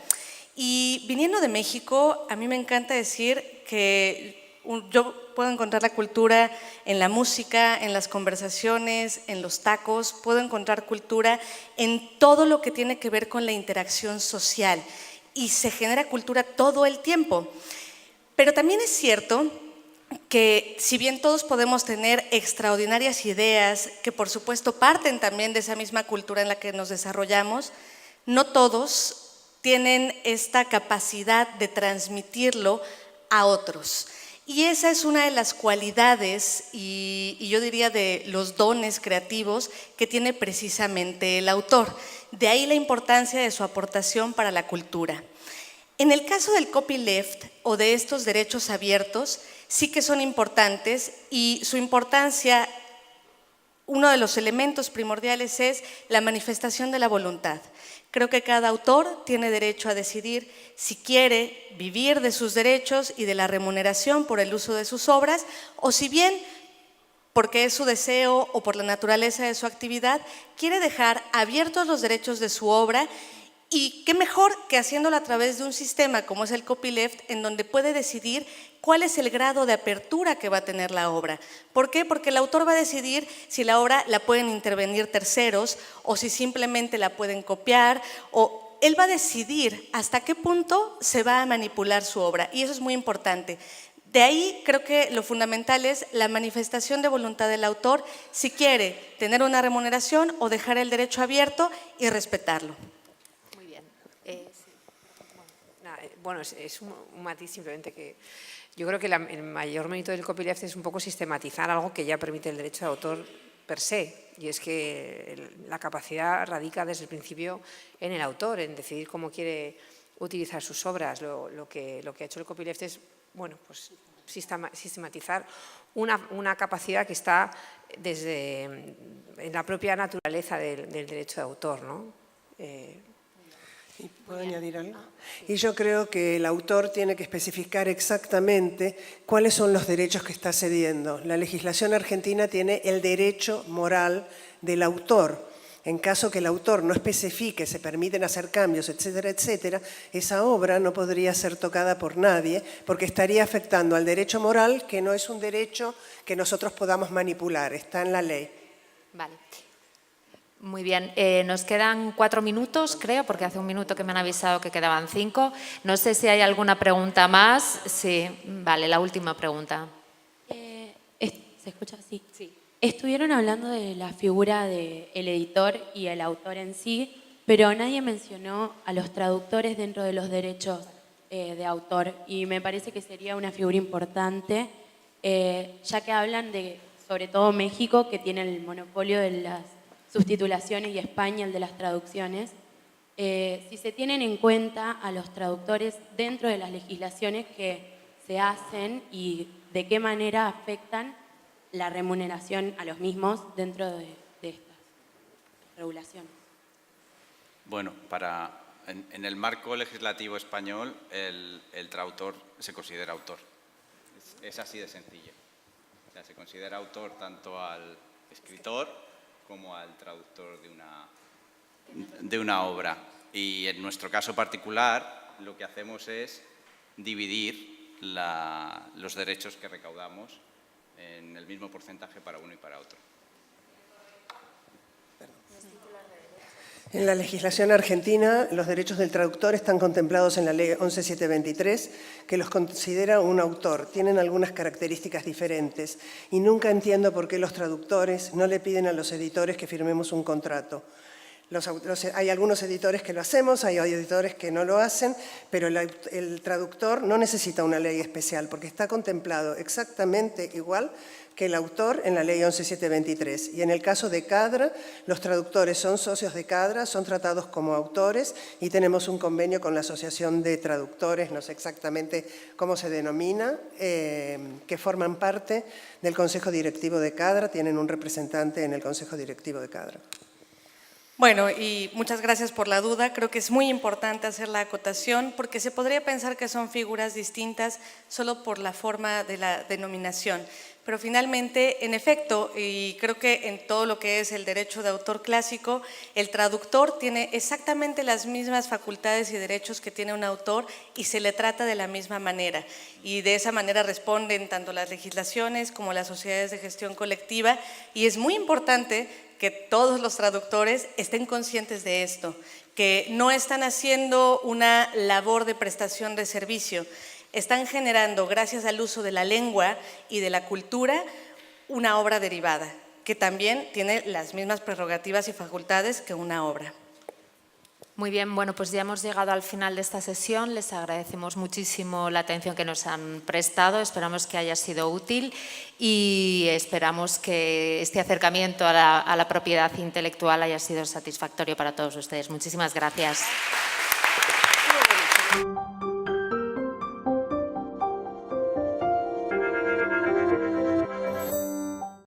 Y viniendo de México, a mí me encanta decir que yo puedo encontrar la cultura en la música, en las conversaciones, en los tacos, puedo encontrar cultura en todo lo que tiene que ver con la interacción social y se genera cultura todo el tiempo. Pero también es cierto que si bien todos podemos tener extraordinarias ideas que por supuesto parten también de esa misma cultura en la que nos desarrollamos, no todos tienen esta capacidad de transmitirlo a otros. Y esa es una de las cualidades y yo diría de los dones creativos que tiene precisamente el autor. De ahí la importancia de su aportación para la cultura. En el caso del copyleft o de estos derechos abiertos, sí que son importantes y su importancia, uno de los elementos primordiales es la manifestación de la voluntad. Creo que cada autor tiene derecho a decidir si quiere vivir de sus derechos y de la remuneración por el uso de sus obras, o si bien, porque es su deseo o por la naturaleza de su actividad, quiere dejar abiertos los derechos de su obra. Y qué mejor que haciéndolo a través de un sistema como es el copyleft, en donde puede decidir cuál es el grado de apertura que va a tener la obra. ¿Por qué? Porque el autor va a decidir si la obra la pueden intervenir terceros o si simplemente la pueden copiar, o él va a decidir hasta qué punto se va a manipular su obra, y eso es muy importante. De ahí creo que lo fundamental es la manifestación de voluntad del autor, si quiere tener una remuneración o dejar el derecho abierto y respetarlo. Bueno, es un matiz simplemente que yo creo que el mayor mérito del copyleft es un poco sistematizar algo que ya permite el derecho de autor per se, y es que la capacidad radica desde el principio en el autor, en decidir cómo quiere utilizar sus obras. Lo que ha hecho el copyleft es, bueno, pues sistematizar una capacidad que está en la propia naturaleza del derecho de autor, ¿no? ¿Puedo añadir algo? Y yo creo que el autor tiene que especificar exactamente cuáles son los derechos que está cediendo. La legislación argentina tiene el derecho moral del autor. En caso que el autor no especifique, se permiten hacer cambios, etcétera, etcétera, esa obra no podría ser tocada por nadie porque estaría afectando al derecho moral, que no es un derecho que nosotros podamos manipular, está en la ley. Vale. Muy bien, nos quedan 4 minutos, creo, porque hace un minuto que me han avisado que quedaban 5. No sé si hay alguna pregunta más. Sí, vale, la última pregunta. ¿Se escucha? Sí. Estuvieron hablando de la figura del editor y el autor en sí, pero nadie mencionó a los traductores dentro de los derechos de autor, y me parece que sería una figura importante, ya que hablan de, sobre todo México, que tiene el monopolio de las subtitulaciones, y España el de las traducciones. Si se tienen en cuenta a los traductores dentro de las legislaciones que se hacen y de qué manera afectan la remuneración a los mismos dentro de estas regulaciones. Bueno, en el marco legislativo español, el traductor se considera autor. Es así de sencillo. O sea, se considera autor tanto al escritor como al traductor de una obra. Y en nuestro caso particular, lo que hacemos es dividir los derechos que recaudamos en el mismo porcentaje para uno y para otro. En la legislación argentina, los derechos del traductor están contemplados en la Ley 11723, que los considera un autor. Tienen algunas características diferentes y nunca entiendo por qué los traductores no le piden a los editores que firmemos un contrato. Hay algunos editores que lo hacemos, hay editores que no lo hacen, pero el traductor no necesita una ley especial porque está contemplado exactamente igual que el autor en la Ley 11723. Y en el caso de CADRA, los traductores son socios de CADRA, son tratados como autores y tenemos un convenio con la Asociación de Traductores, no sé exactamente cómo se denomina, que forman parte del Consejo Directivo de CADRA, tienen un representante en el Consejo Directivo de CADRA. Bueno, y muchas gracias por la duda. Creo que es muy importante hacer la acotación porque se podría pensar que son figuras distintas solo por la forma de la denominación. Pero finalmente, en efecto, y creo que en todo lo que es el derecho de autor clásico, el traductor tiene exactamente las mismas facultades y derechos que tiene un autor y se le trata de la misma manera. Y de esa manera responden tanto las legislaciones como las sociedades de gestión colectiva. Y es muy importante que todos los traductores estén conscientes de esto, que no están haciendo una labor de prestación de servicio, están generando, gracias al uso de la lengua y de la cultura, una obra derivada, que también tiene las mismas prerrogativas y facultades que una obra. Muy bien, bueno, pues ya hemos llegado al final de esta sesión. Les agradecemos muchísimo la atención que nos han prestado. Esperamos que haya sido útil y esperamos que este acercamiento a la propiedad intelectual haya sido satisfactorio para todos ustedes. Muchísimas gracias.